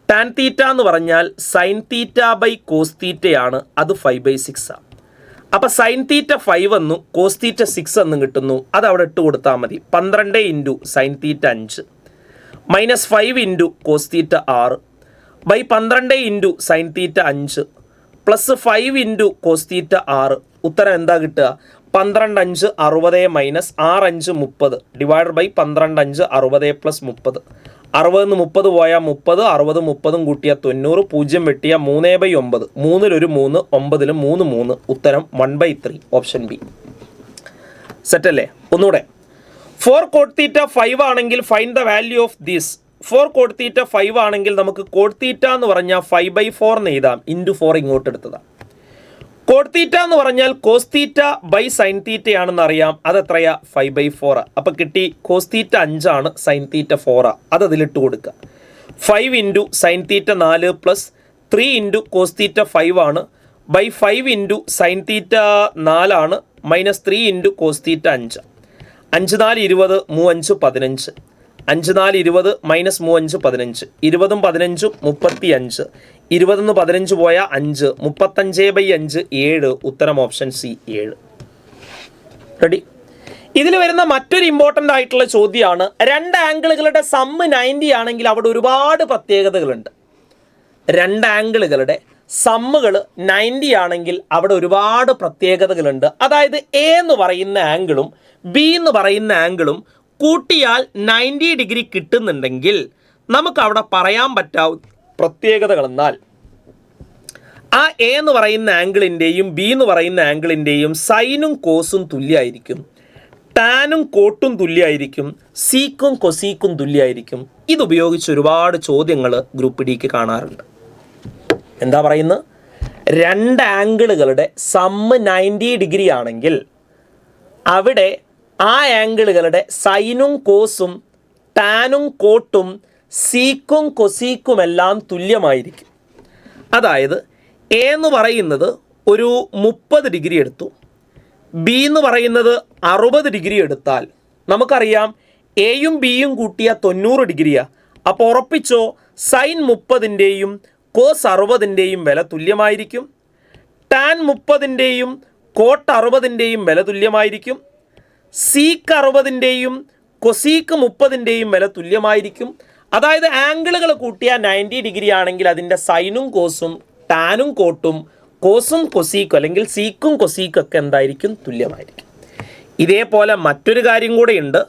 ടാൻ തീറ്റ എന്ന് പറഞ്ഞാൽ സൈൻ തീറ്റ ബൈ കോസ് തീറ്റയാണ്, അത് 5/6. അപ്പോൾ സൈൻ തീറ്റ 5 എന്നും കോസ് തീറ്റ 6 എന്നും കിട്ടുന്നു. അത് അവിടെ ഇട്ട് കൊടുത്താൽ മതി. 12 into sine theta 5 minus 5 into cos theta 6 by 12 into sine theta 5 plus 5 into cos theta 6. ഉത്തരം എന്താ കിട്ടുക? 12 5 60 മൈനസ് 6 5 30 ഡിവൈഡ് ബൈ 12 5 60 പ്ലസ് 30. 60 30 പോയാൽ 30, 60 30 കൂട്ടിയാൽ 90, 0 വെട്ടിയാൽ 3/9, 3 3, 9 3 3, ഉത്തരം 1/3, ഓപ്ഷൻ ബി. സെറ്റല്ലേ? ഒന്നുകൂടെ, 4 cot θ 5 ആണെങ്കിൽ find the value of this. 4 cot θ 5 ആണെങ്കിൽ നമുക്ക് cot θ എന്ന് പറഞ്ഞാൽ 5/4 എന്ന് എഴുതാം, ഇൻറ്റു 4 ഇങ്ങോട്ട് എടുത്തതാണ്. cot θ എന്ന് പറഞ്ഞാൽ cos θ sin θ ആണെന്ന് അറിയാം, അതെത്രയാ? 5/4. അപ്പം കിട്ടി cos θ 5 ആണ്, sin θ 4. അത് അതിലിട്ട് കൊടുക്കുക. 5 into sin θ 4 plus 3 into cos θ 5 ആണ്, ബൈ 5 ഇൻറ്റു sin θ 4 ആണ്, മൈനസ് 3 ഇൻറ്റു cos θ 5. 5 4 20, 3 5 15. 5 4 20 മൈനസ് 3 5 15, 20 15 35, 20 15 പോയാൽ 5, 35/5 7, ഉത്തരം ഓപ്ഷൻ സി 7. റെഡി? ഇതിൽ വരുന്ന മറ്റൊരു ഇമ്പോർട്ടൻ്റ് ആയിട്ടുള്ള ചോദ്യമാണ്, രണ്ട് ആംഗിളുകളുടെ സമ്മ് 90 ആണെങ്കിൽ അവിടെ ഒരുപാട് പ്രത്യേകതകളുണ്ട്. രണ്ട് ആംഗിളുകളുടെ സമ്മുകൾ 90 ആണെങ്കിൽ അവിടെ ഒരുപാട് പ്രത്യേകതകളുണ്ട്. അതായത് എ എന്ന് പറയുന്ന ആംഗിളും ബി എന്ന് പറയുന്ന ആംഗിളും കൂട്ടിയാൽ 90 ഡിഗ്രി കിട്ടുന്നുണ്ടെങ്കിൽ നമുക്ക് അവിടെ പറയാൻ പറ്റാവുന്ന പ്രത്യേകതകളെന്നാൽ ആ എ എന്ന് പറയുന്ന ആംഗിളിൻ്റെയും ബി എന്ന് പറയുന്ന ആംഗിളിൻ്റെയും സൈനും കോസും തുല്യമായിരിക്കും, ടാനും കോട്ടും തുല്യമായിരിക്കും, സീക്കും കൊസീക്കും തുല്യമായിരിക്കും. ഇതുപയോഗിച്ച് ഒരുപാട് ചോദ്യങ്ങൾ ഗ്രൂപ്പ് ഡിക്ക് കാണാറുണ്ട്. എന്താ പറയുന്നത്? രണ്ട് ആംഗിളുകളുടെ സമ്മ് 90 ഡിഗ്രി ആണെങ്കിൽ അവിടെ ആ ആംഗിളുകളുടെ സൈനും കോസും ടാനും കോട്ടും സീക്കും കൊസീക്കുമെല്ലാം തുല്യമായിരിക്കും. അതായത് എ എന്ന് പറയുന്നത് ഒരു 30 ഡിഗ്രി എടുത്തു, ബി എന്ന് പറയുന്നത് 60 ഡിഗ്രി എടുത്താൽ നമുക്കറിയാം എയും ബിയും കൂട്ടിയ 90 ഡിഗ്രിയാണ്. അപ്പോൾ ഉറപ്പിച്ചോ, സൈൻ 30-ൻ്റെയും കോസ് 60-ൻ്റെയും വില തുല്യമായിരിക്കും, ടാൻ 30-ൻ്റെയും കോട്ട് 60-ൻ്റെയും വില തുല്യമായിരിക്കും, സീക്ക് 60-ൻ്റെയും കൊസീക്ക് 30-ൻ്റെയും വില തുല്യമായിരിക്കും. അതായത് ആംഗിളുകൾ കൂട്ടിയ 90 ഡിഗ്രി ആണെങ്കിൽ അതിൻ്റെ സൈനും കോസും ടാനും കോട്ടും കോസും കൊസീക്കും അല്ലെങ്കിൽ സീക്കും കൊസീക്കും ഒക്കെ എന്തായിരിക്കും? തുല്യമായിരിക്കും. ഇതേപോലെ മറ്റൊരു കാര്യം കൂടെയുണ്ട്.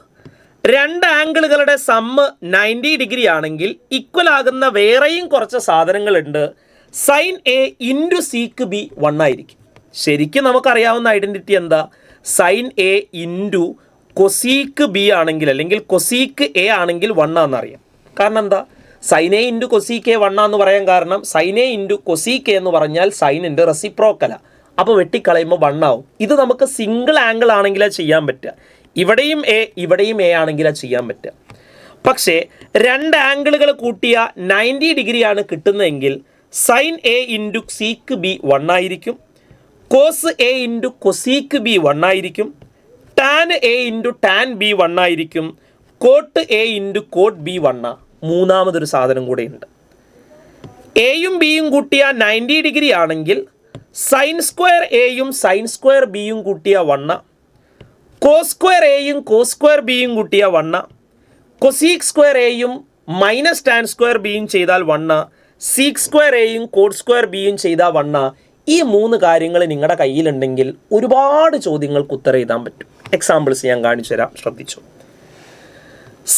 രണ്ട് ആംഗിളുകളുടെ സമ്മ് 90 ഡിഗ്രി ആണെങ്കിൽ ഈക്വൽ ആകുന്ന വേറെയും കുറച്ച് സാധനങ്ങളുണ്ട്. Sine A into sec B 1 ആയിരിക്കും. ശരിക്കും നമുക്കറിയാവുന്ന ഐഡൻറ്റിറ്റി എന്താ? Sine A into cosec B ആണെങ്കിൽ അല്ലെങ്കിൽ കൊസീക്ക് എ ആണെങ്കിൽ 1 ആണെന്നറിയാം. കാരണം എന്താ? Sine A into cosec A 1 ആണെന്ന് പറയാൻ കാരണം sine A into cosec A എന്ന് പറഞ്ഞാൽ സൈനിൻ്റെ റെസിപ്രോക്കലാണ്. അപ്പോൾ വെട്ടിക്കളയുമ്പോൾ 1 ആവും. ഇത് നമുക്ക് സിംഗിൾ ആംഗിൾ ആണെങ്കിലേ ചെയ്യാൻ പറ്റുക. ഇവിടെയും എ ആണെങ്കിലേ ചെയ്യാൻ പറ്റുക. പക്ഷേ രണ്ട് ആംഗിളുകൾ കൂട്ടിയ 90 ഡിഗ്രിയാണ് കിട്ടുന്നതെങ്കിൽ sine A into sec B 1 ആയിരിക്കും, cos A into cosec B 1 ആയിരിക്കും, tan A into tan B 1 ആയിരിക്കും, cot A into cot B 1. മൂന്നാമതൊരു സാധനം കൂടെയുണ്ട്. എയും ബിയും കൂട്ടിയ 90 ഡിഗ്രി ആണെങ്കിൽ സൈൻ സ്ക്വയർ എയും സൈൻ സ്ക്വയർ ബിയും കൂട്ടിയ 1, കോസ് സ്ക്വയർ എയും കോസ് സ്ക്വയർ ബിയും കൂട്ടിയ 1, കൊസീക്ക് സ്ക്വയർ എയും മൈനസ് ടാൻ സ്ക്വയർ ബിയും ചെയ്താൽ 1, സീക്ക് സ്ക്വയർ എയും കോട്ട് സ്ക്വയർ ബിയും ചെയ്താൽ 1. ഈ 3 കാര്യങ്ങൾ നിങ്ങളുടെ കയ്യിലുണ്ടെങ്കിൽ ഒരുപാട് ചോദ്യങ്ങൾക്ക് ഉത്തരം എഴുതാൻ പറ്റും. എക്സാമ്പിൾസ് ഞാൻ കാണിച്ചു തരാം, ശ്രദ്ധിച്ചു.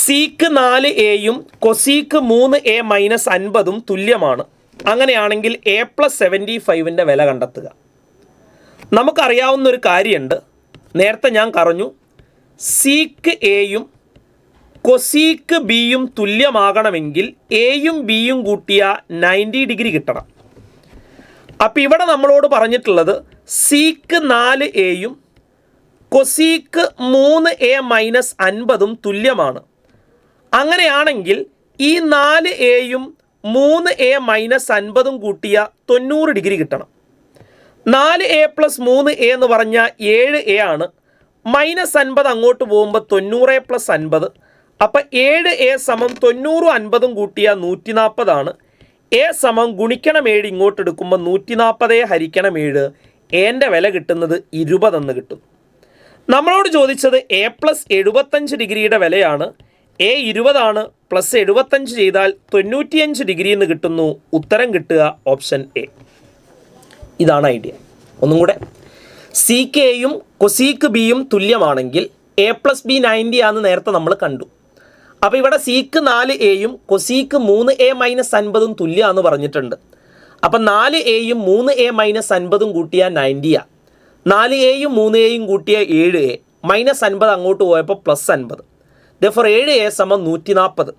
സീക്ക് 4 എയും കൊസീക്ക് 3 എ മൈനസ് 50 തുല്യമാണ്. അങ്ങനെയാണെങ്കിൽ എ പ്ലസ് 75-ൻ്റെ വില കണ്ടെത്തുക. നമുക്കറിയാവുന്നൊരു കാര്യമുണ്ട്, നേരത്തെ ഞാൻ പറഞ്ഞു, സീക്ക് എയും കൊസീക്ക് ബിയും തുല്യമാകണമെങ്കിൽ എയും ബിയും കൂട്ടിയ 90 ഡിഗ്രി കിട്ടണം. അപ്പം ഇവിടെ നമ്മളോട് പറഞ്ഞിട്ടുള്ളത് സീക്ക് 4 എയും കൊസീക്ക് 3 എ മൈനസ് 50 തുല്യമാണ്. അങ്ങനെയാണെങ്കിൽ ഈ 4 എയും 3 എ മൈനസ് 50 കൂട്ടിയ 90 ഡിഗ്രി കിട്ടണം. 4 എ പ്ലസ് 3 എ എന്ന് പറഞ്ഞാൽ 7 എ ആണ്. മൈനസ് 50 അങ്ങോട്ട് പോകുമ്പോൾ 90 പ്ലസ് 50. അപ്പം 7 എ സമം 90 50 കൂട്ടിയ 140 ആണ്. എ സമം ഗുണിക്കണം 7 ഇങ്ങോട്ട് എടുക്കുമ്പോൾ 140 ഹരിക്കണം 7. എൻ്റെ വില കിട്ടുന്നത് 20 എന്ന് കിട്ടും. നമ്മളോട് ചോദിച്ചത് എ പ്ലസ് 75 ഡിഗ്രിയുടെ വിലയാണ്. എ 20 ആണ്, പ്ലസ് 75 ചെയ്താൽ 95 ഡിഗ്രി എന്ന് കിട്ടുന്നു. ഉത്തരം കിട്ടുക ഓപ്ഷൻ എ. ഇതാണ് ഐഡിയ. ഒന്നും കൂടെ, സീക്ക് എയും കൊസീക്ക് ബിയും തുല്യമാണെങ്കിൽ എ പ്ലസ് ബി 90 ആണെന്ന് നേരത്തെ നമ്മൾ കണ്ടു. അപ്പോൾ ഇവിടെ സീക്ക് 4a കൊസീക്ക് 3a - 50 തുല്യമാണെന്ന് പറഞ്ഞിട്ടുണ്ട്. അപ്പം 4aയും 3a - 50 കൂട്ടിയാൽ 90. 4aയും 3aയും കൂട്ടിയാൽ 7a -50 അങ്ങോട്ട് പോയപ്പോൾ +50. therefore 7a = 140.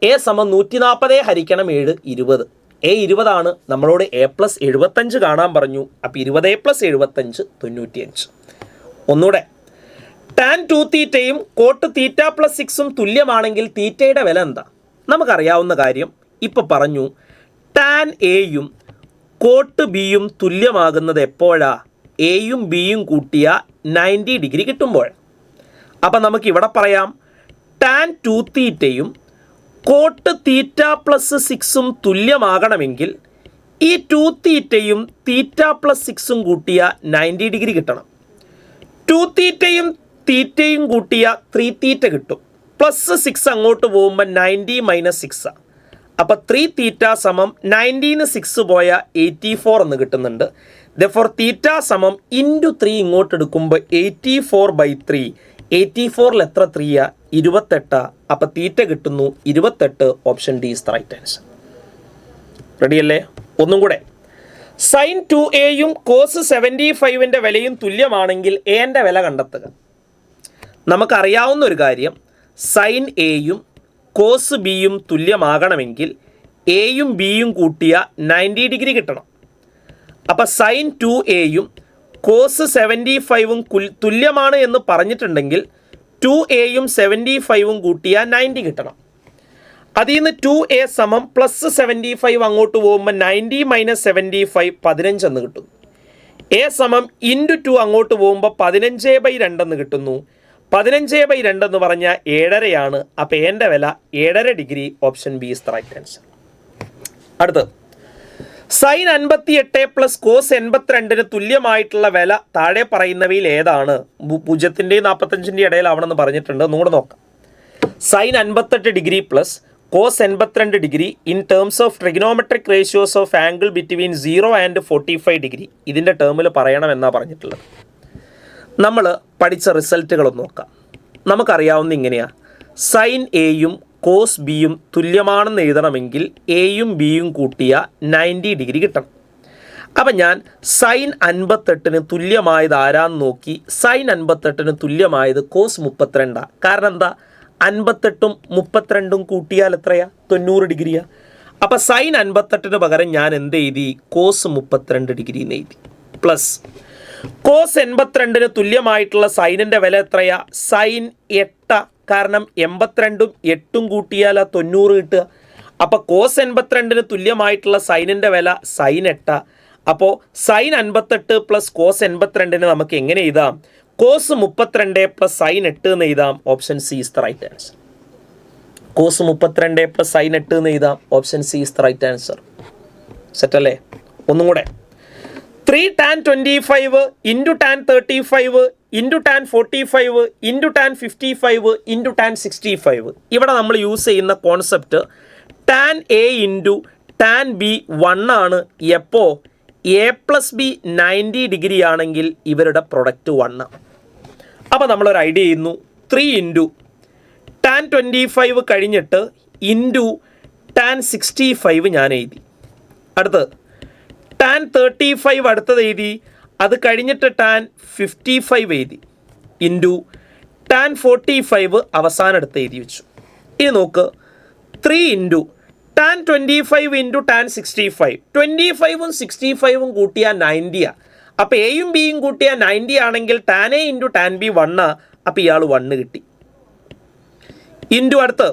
a = 140 ഹരിക്കണം 7 20. a 20 ആണ്. നമ്മളോട് a+75 കാണാൻ പറഞ്ഞു. അപ്പോൾ 20a + 75 95. ഒന്നുകൂടെ, tan 2θയും കോട്ട് θ+6 തുല്യമാണെങ്കിൽ തീറ്റയുടെ വില എന്താ? നമുക്കറിയാവുന്ന കാര്യം ഇപ്പോൾ പറഞ്ഞു. tan aയും കോട്ട് ബിയും തുല്യമാകുന്നത് എപ്പോഴാ? എയും ബിയും കൂട്ടിയ 90 ഡിഗ്രി കിട്ടുമ്പോൾ. അപ്പം നമുക്കിവിടെ പറയാം tan 2θയും കോട്ട് θ+6 തുല്യമാകണമെങ്കിൽ ഈ 2θയും θ+6 കൂട്ടിയ 90 ഡിഗ്രി കിട്ടണം. 2θയും തീറ്റയും കൂട്ടിയ 3θ കിട്ടും. +6 അങ്ങോട്ട് പോകുമ്പോൾ 90 - 6. അപ്പോൾ 3θ = 90 6 പോയാൽ 84 എന്ന് കിട്ടുന്നുണ്ട്. therefore തീറ്റ = × 3 ഇങ്ങോട്ട് എടുക്കുമ്പോൾ 84/3. 84ൽ എത്ര 3? 28. അപ്പോൾ തീറ്റ കിട്ടുന്നു 28. Option D is the right answer. റെഡിയല്ലേ? ഒന്നും കൂടെ, sin 2aയും cos 75ൻ്റെ വിലയും തുല്യമാണെങ്കിൽ എൻ്റെ വില കണ്ടെത്തുക. നമുക്കറിയാവുന്ന ഒരു കാര്യം, sin aയും cos bയും തുല്യമാകണമെങ്കിൽ എയും ബിയും കൂട്ടിയ 90 ഡിഗ്രി കിട്ടണം. അപ്പോൾ sin 2aയും cos 75ഉം തുല്യമാണ് എന്ന് പറഞ്ഞിട്ടുണ്ടെങ്കിൽ 2aയും 75ഉം കൂട്ടിയ 90 കിട്ടണം. അതിൽ നിന്ന് 2a = +75 അങ്ങോട്ട് പോകുമ്പോൾ 90 - 75 15 എന്ന് കിട്ടുന്നു. a = × 2 അങ്ങോട്ട് പോകുമ്പോൾ 15/2 എന്ന് കിട്ടുന്നു. 15/2 എന്ന് പറഞ്ഞാൽ 7.5 അപ്പോൾ എൻ്റെ വില 7.5 degree. Option B is the right answer. അടുത്ത്, sin 58 + cos 82 തുല്യമായിട്ടുള്ള വില താഴെ പറയുന്നവയിൽ ഏതാണ്? 0ൻ്റെയും 45ൻ്റെയും ഇടയിലാവണമെന്ന് പറഞ്ഞിട്ടുണ്ട്. ഒന്നുകൂടെ നോക്കാം. sin 58 degree cos 82 degree in terms of trigonometric ratios of angle between 0 and 45 degree ഇതിൻ്റെ ടേമിൽ പറയണമെന്നാണ് പറഞ്ഞിട്ടുള്ളത്. നമ്മൾ പഠിച്ച റിസൾട്ടുകളൊന്ന് നോക്കാം. നമുക്കറിയാവുന്ന ഇങ്ങനെയാണ്. sin എയും cos ബിയും തുല്യമാണെന്ന് എഴുതണമെങ്കിൽ എയും ബിയും കൂട്ടിയ 90 ഡിഗ്രി കിട്ടണം. അപ്പം ഞാൻ sin 58 തുല്യമായത് ആരാന്ന് നോക്കി. sin 58 തുല്യമായത് cos 32. കാരണം എന്താ? 58ഉം 32ഉം കൂട്ടിയാൽ എത്രയാ? 90 ഡിഗ്രിയാ. അപ്പം sin 58 പകരം ഞാൻ എന്ത് എഴുതി? cos 32 ഡിഗ്രി എന്ന് എഴുതി. പ്ലസ് cos 82 തുല്യമായിട്ടുള്ള സൈനിൻ്റെ വില എത്രയാ? sin 8. കാരണം 82ഉം 8ഉം കൂട്ടിയാൽ 90 കിട്ടുക. അപ്പോൾ cos 82 തുല്യമായിട്ടുള്ള സൈനിൻ്റെ വില sin 8. അപ്പോൾ sin 58 + cos 82 നമുക്ക് എങ്ങനെ എഴുതാം? cos 32 + sin 8 എന്ന് എഴുതാം. Option C is the right answer. cos 32 + sin 8 എന്ന് എഴുതാം. Option C is the right answer. സെറ്റല്ലേ? ഒന്നും കൂടെ, 3 tan 25 × tan 35 × tan 45 × tan 55 × tan 65. ഇവിടെ നമ്മൾ യൂസ് ചെയ്യുന്ന concept tan a × tan b 1 ആണ്. എപ്പോൾ a + b 90 ഡിഗ്രി ആണെങ്കിൽ ഇവരുടെ പ്രൊഡക്റ്റ് 1. അപ്പോൾ നമ്മളൊരു ഐഡിയ ചെയ്യുന്നു. 3 × tan 25 കഴിഞ്ഞിട്ട് × tan 65 ഞാൻ എഴുതി. അടുത്ത് tan 35 അടുത്തത് എഴുതി. അത് കഴിഞ്ഞിട്ട് tan 55 എഴുതി. × tan 45 അവസാനം അടുത്ത് എഴുതി വെച്ചു. ഇനി നോക്ക്, 3 × tan 25 × tan 65. 25ഉം 65ഉം കൂട്ടിയാൽ 90. അപ്പോൾ എയും ബിയും കൂട്ടിയാൽ 90 ആണെങ്കിൽ tan a × tan b 1. അപ്പോൾ ഇയാൾ 1 കിട്ടി. അടുത്ത്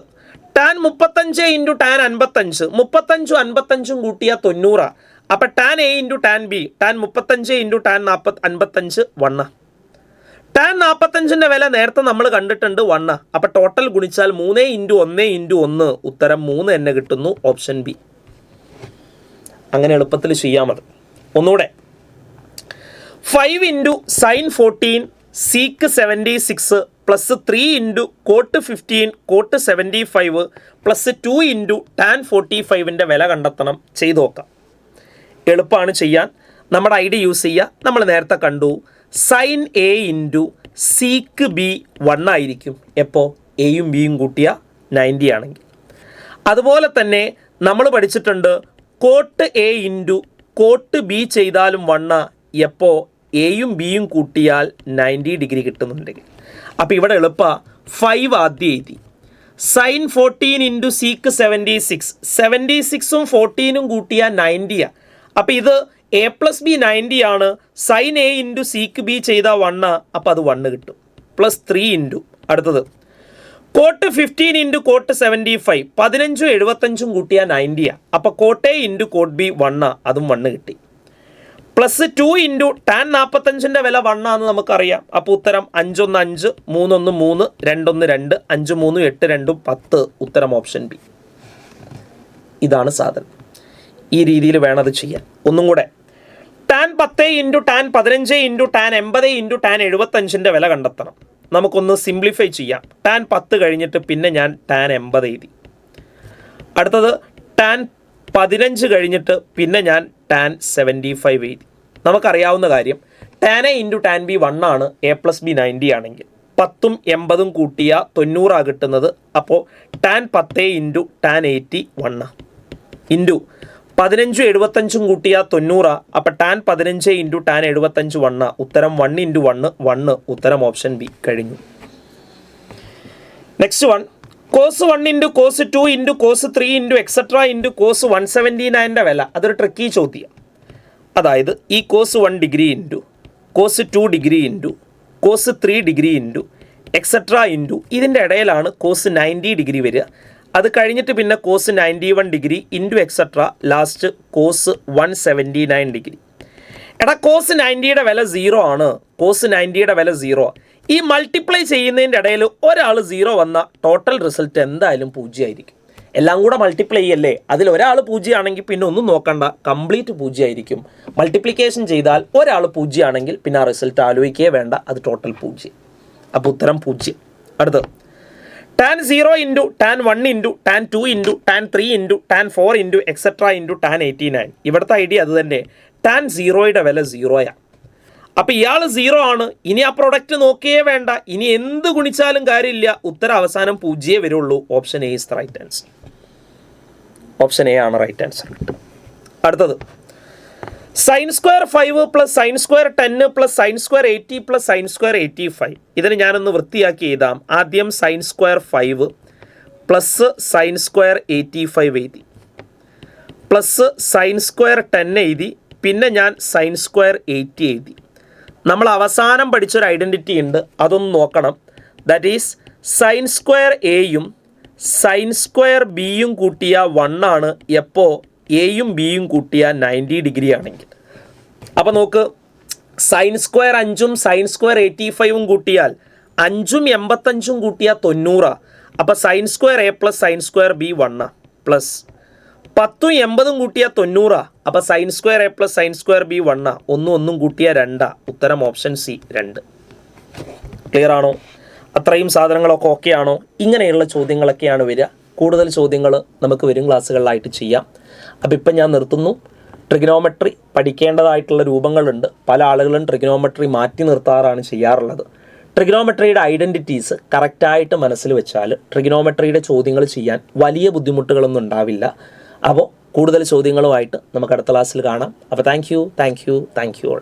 tan 35 × tan 55. 35ഉം 55ഉം കൂട്ടിയാൽ 90. അപ്പോൾ tan a × tan b tan 35 × tan 55 1. tan 45ൻ്റെ വില നേരത്തെ നമ്മൾ കണ്ടിട്ടുണ്ട് 1. അപ്പോൾ ടോട്ടൽ ഗുണിച്ചാൽ 3 × 1 × 1 ഉത്തരം 3 തന്നെ കിട്ടുന്നു. Option B. അങ്ങനെ എളുപ്പത്തിൽ ചെയ്യാമത്. ഒന്നുകൂടെ, 5 × sin 14 sec 76 +3 × cot 15 cot 75 +2 × tan 45ൻ്റെ വില കണ്ടെത്തണം. ചെയ്തു നോക്കാം. എളുപ്പമാണ് ചെയ്യാൻ. നമ്മുടെ ഐഡിയ യൂസ് ചെയ്യുക. നമ്മൾ നേരത്തെ കണ്ടു sin a × sec b 1 ആയിരിക്കും. എപ്പോൾ? എയും ബിയും കൂട്ടിയ 90 ആണെങ്കിൽ. അതുപോലെ തന്നെ നമ്മൾ പഠിച്ചിട്ടുണ്ട് cot A into cot B ചെയ്താലും 1 എപ്പോൾ എയും ബിയും കൂട്ടിയാൽ 90 ഡിഗ്രി കിട്ടുന്നുണ്ടെങ്കിൽ. അപ്പോൾ ഇവിടെ എളുപ്പ 5 ആദ്യം എഴുതി. സൈൻ 14 ഇൻറ്റു സീക്ക് 76ഉം 14ഉം കൂട്ടിയാൽ 90. അപ്പോൾ ഇത് എ പ്ലസ് ബി 90 ആണ്. Sine A into sec B ചെയ്താൽ 1, അപ്പോൾ അത് 1 കിട്ടും. പ്ലസ് 3 ഇൻറ്റു അടുത്തത് കോട്ട് 15 ഇൻറ്റു കോട്ട് 75, 15ഉം 75ഉം കൂട്ടിയാൽ 90. അപ്പോൾ cot A into cot B 1, അതും 1 കിട്ടി. പ്ലസ് 2 ഇൻറ്റു ടാൻ 45ൻ്റെ വില 1 ആണെന്ന് നമുക്കറിയാം. അപ്പോൾ ഉത്തരം 5 1 5, 3 1 3, 2 1 2, 5 3 8 2 10. ഉത്തരം ഓപ്ഷൻ ബി. ഇതാണ് സാധനം. ഈ രീതിയിൽ വേണത് ചെയ്യാൻ. ഒന്നും കൂടെ, tan 10 into tan 15 into tan 80 into tan 75ൻ്റെ വില കണ്ടെത്തണം. നമുക്കൊന്ന് സിംപ്ലിഫൈ ചെയ്യാം. ടാൻ 10 കഴിഞ്ഞിട്ട് പിന്നെ ഞാൻ ടാൻ 80 എഴുതി. അടുത്തത് ടാൻ 15 കഴിഞ്ഞിട്ട് പിന്നെ ഞാൻ ടാൻ 75 എഴുതി. നമുക്കറിയാവുന്ന കാര്യം tan A into tan B 1 ആണ്. എ പ്ലസ് ബി 90 ആണെങ്കിൽ 10ഉം 80ഉം കൂട്ടിയ 90 കിട്ടുന്നത്. അപ്പോൾ ടാൻ 10 ഇൻറ്റു ടാൻ 80 1 ഇൻറ്റു 15ഉം 75ഉം കൂട്ടിയ 90. അപ്പോൾ ടാൻ 15 ഇൻറ്റു ടാൻ 75 1. ഉത്തരം 1 ഇൻറ്റു 1. ഉത്തരം ഓപ്ഷൻ ബി. കഴിഞ്ഞു. Next one, cos 1 into cos 2 into cos 3 into etcetera into cos 179ൻ്റെ വില. അതൊരു ട്രിക്കി ചോദ്യം. അതായത് ഈ cos 1 degree into cos 2 degree into cos 3 degree into etcetera into ഇതിൻ്റെ ഇടയിലാണ് കോസ് 90 ഡിഗ്രി വരിക. അത് കഴിഞ്ഞിട്ട് പിന്നെ cos 91 degree into etcetera, last cos 179 degree. എടാ കോസ് 90യുടെ വില 0 ആണ്. കോസ് 90യുടെ വില 0. ഈ മൾട്ടിപ്ലൈ ചെയ്യുന്നതിൻ്റെ ഇടയിൽ ഒരാൾ 0 വന്ന ടോട്ടൽ റിസൾട്ട് എന്തായാലും 0 ആയിരിക്കും. എല്ലാം കൂടെ മൾട്ടിപ്ലൈ ചെയ്യല്ലേ, അതിൽ ഒരാൾ 0 ആണെങ്കിൽ പിന്നെ ഒന്നും നോക്കണ്ട, കംപ്ലീറ്റ് 0 ആയിരിക്കും. മൾട്ടിപ്ലിക്കേഷൻ ചെയ്താൽ ഒരാൾ 0 ആണെങ്കിൽ പിന്നെ ആ റിസൾട്ട് ആലോചിക്കുകയേ വേണ്ട, അത് ടോട്ടൽ 0. അപ്പോൾ ഉത്തരം 0. അടുത്തത് tan 0 into tan 1 into tan 2 into tan 3 into tan 4 into etcetera into tan 89. ഇവിടുത്തെ ഐഡിയ അത് തന്നെ. ടാൻ 0യുടെ വില 0. അപ്പോൾ ഇയാൾ 0 ആണ്. ഇനി ആ പ്രൊഡക്റ്റ് നോക്കിയേ വേണ്ട, ഇനി എന്ത് ഗുണിച്ചാലും കാര്യമില്ല, ഉത്തരം അവസാനം 0 വരുള്ളൂ. Option A is the right answer. Option A ആണ് റൈറ്റ് ആൻസർ. അടുത്തത് sine square 5 plus sine square 10 plus sine square 80 plus sine square 85. ഇതിന് ഞാനൊന്ന് വൃത്തിയാക്കി എഴുതാം. ആദ്യം sine square 5 plus sine square 85 എഴുതി, പ്ലസ് സൈൻ സ്ക്വയർ 10 എഴുതി, പിന്നെ ഞാൻ സൈൻ സ്ക്വയർ 80 എഴുതി. നമ്മൾ അവസാനം പഠിച്ചൊരു ഐഡൻറ്റിറ്റി ഉണ്ട്, അതൊന്ന് നോക്കണം. ദാറ്റ് ഈസ് സൈൻ സ്ക്വയർ എയും സൈൻ സ്ക്വയർ ബിയും കൂട്ടിയ 1 ആണ്. എപ്പോൾ എയും ബിയും കൂട്ടിയ 90 ഡിഗ്രി ആണെങ്കിൽ. അപ്പോൾ നോക്ക്, സൈൻ സ്ക്വയർ 5ഉം സൈൻ സ്ക്വയർ 85ഉം കൂട്ടിയാൽ 5ഉം 85ഉം കൂട്ടിയാൽ 90. അപ്പോൾ sine square A plus sine square B 1 plus 10ഉം 80ഉം കൂട്ടിയാൽ 90. അപ്പോൾ sine square A plus sine square B 1 ഒന്നും കൂട്ടിയാൽ 2. ഉത്തരം ഓപ്ഷൻ സി 2. ക്ലിയർ ആണോ? അത്രയും സാധനങ്ങളൊക്കെ ഓക്കെ ആണോ? ഇങ്ങനെയുള്ള ചോദ്യങ്ങളൊക്കെയാണ് വരിക. കൂടുതൽ ചോദ്യങ്ങൾ നമുക്ക് വരും ക്ലാസ്സുകളിലായിട്ട് ചെയ്യാം. അപ്പോൾ ഇപ്പം ഞാൻ നിർത്തുന്നു. ട്രിഗണോമെട്രി പഠിക്കേണ്ടതായിട്ടുള്ള രൂപങ്ങളുണ്ട്. പല ആളുകളും ട്രിഗണോമെട്രി മാറ്റി നിർത്താറാണ് ചെയ്യാറുള്ളത്. ട്രിഗണോമെട്രിയുടെ ഐഡൻറ്റിറ്റീസ് കറക്റ്റായിട്ട് മനസ്സിൽ വെച്ചാൽ ട്രിഗണോമെട്രിയുടെ ചോദ്യങ്ങൾ ചെയ്യാൻ വലിയ ബുദ്ധിമുട്ടുകളൊന്നും ഉണ്ടാവില്ല. അപ്പോൾ കൂടുതൽ ചോദ്യങ്ങളുമായിട്ട് നമുക്ക് അടുത്ത ക്ലാസ്സിൽ കാണാം. അപ്പോൾ താങ്ക് യു ഓൾ.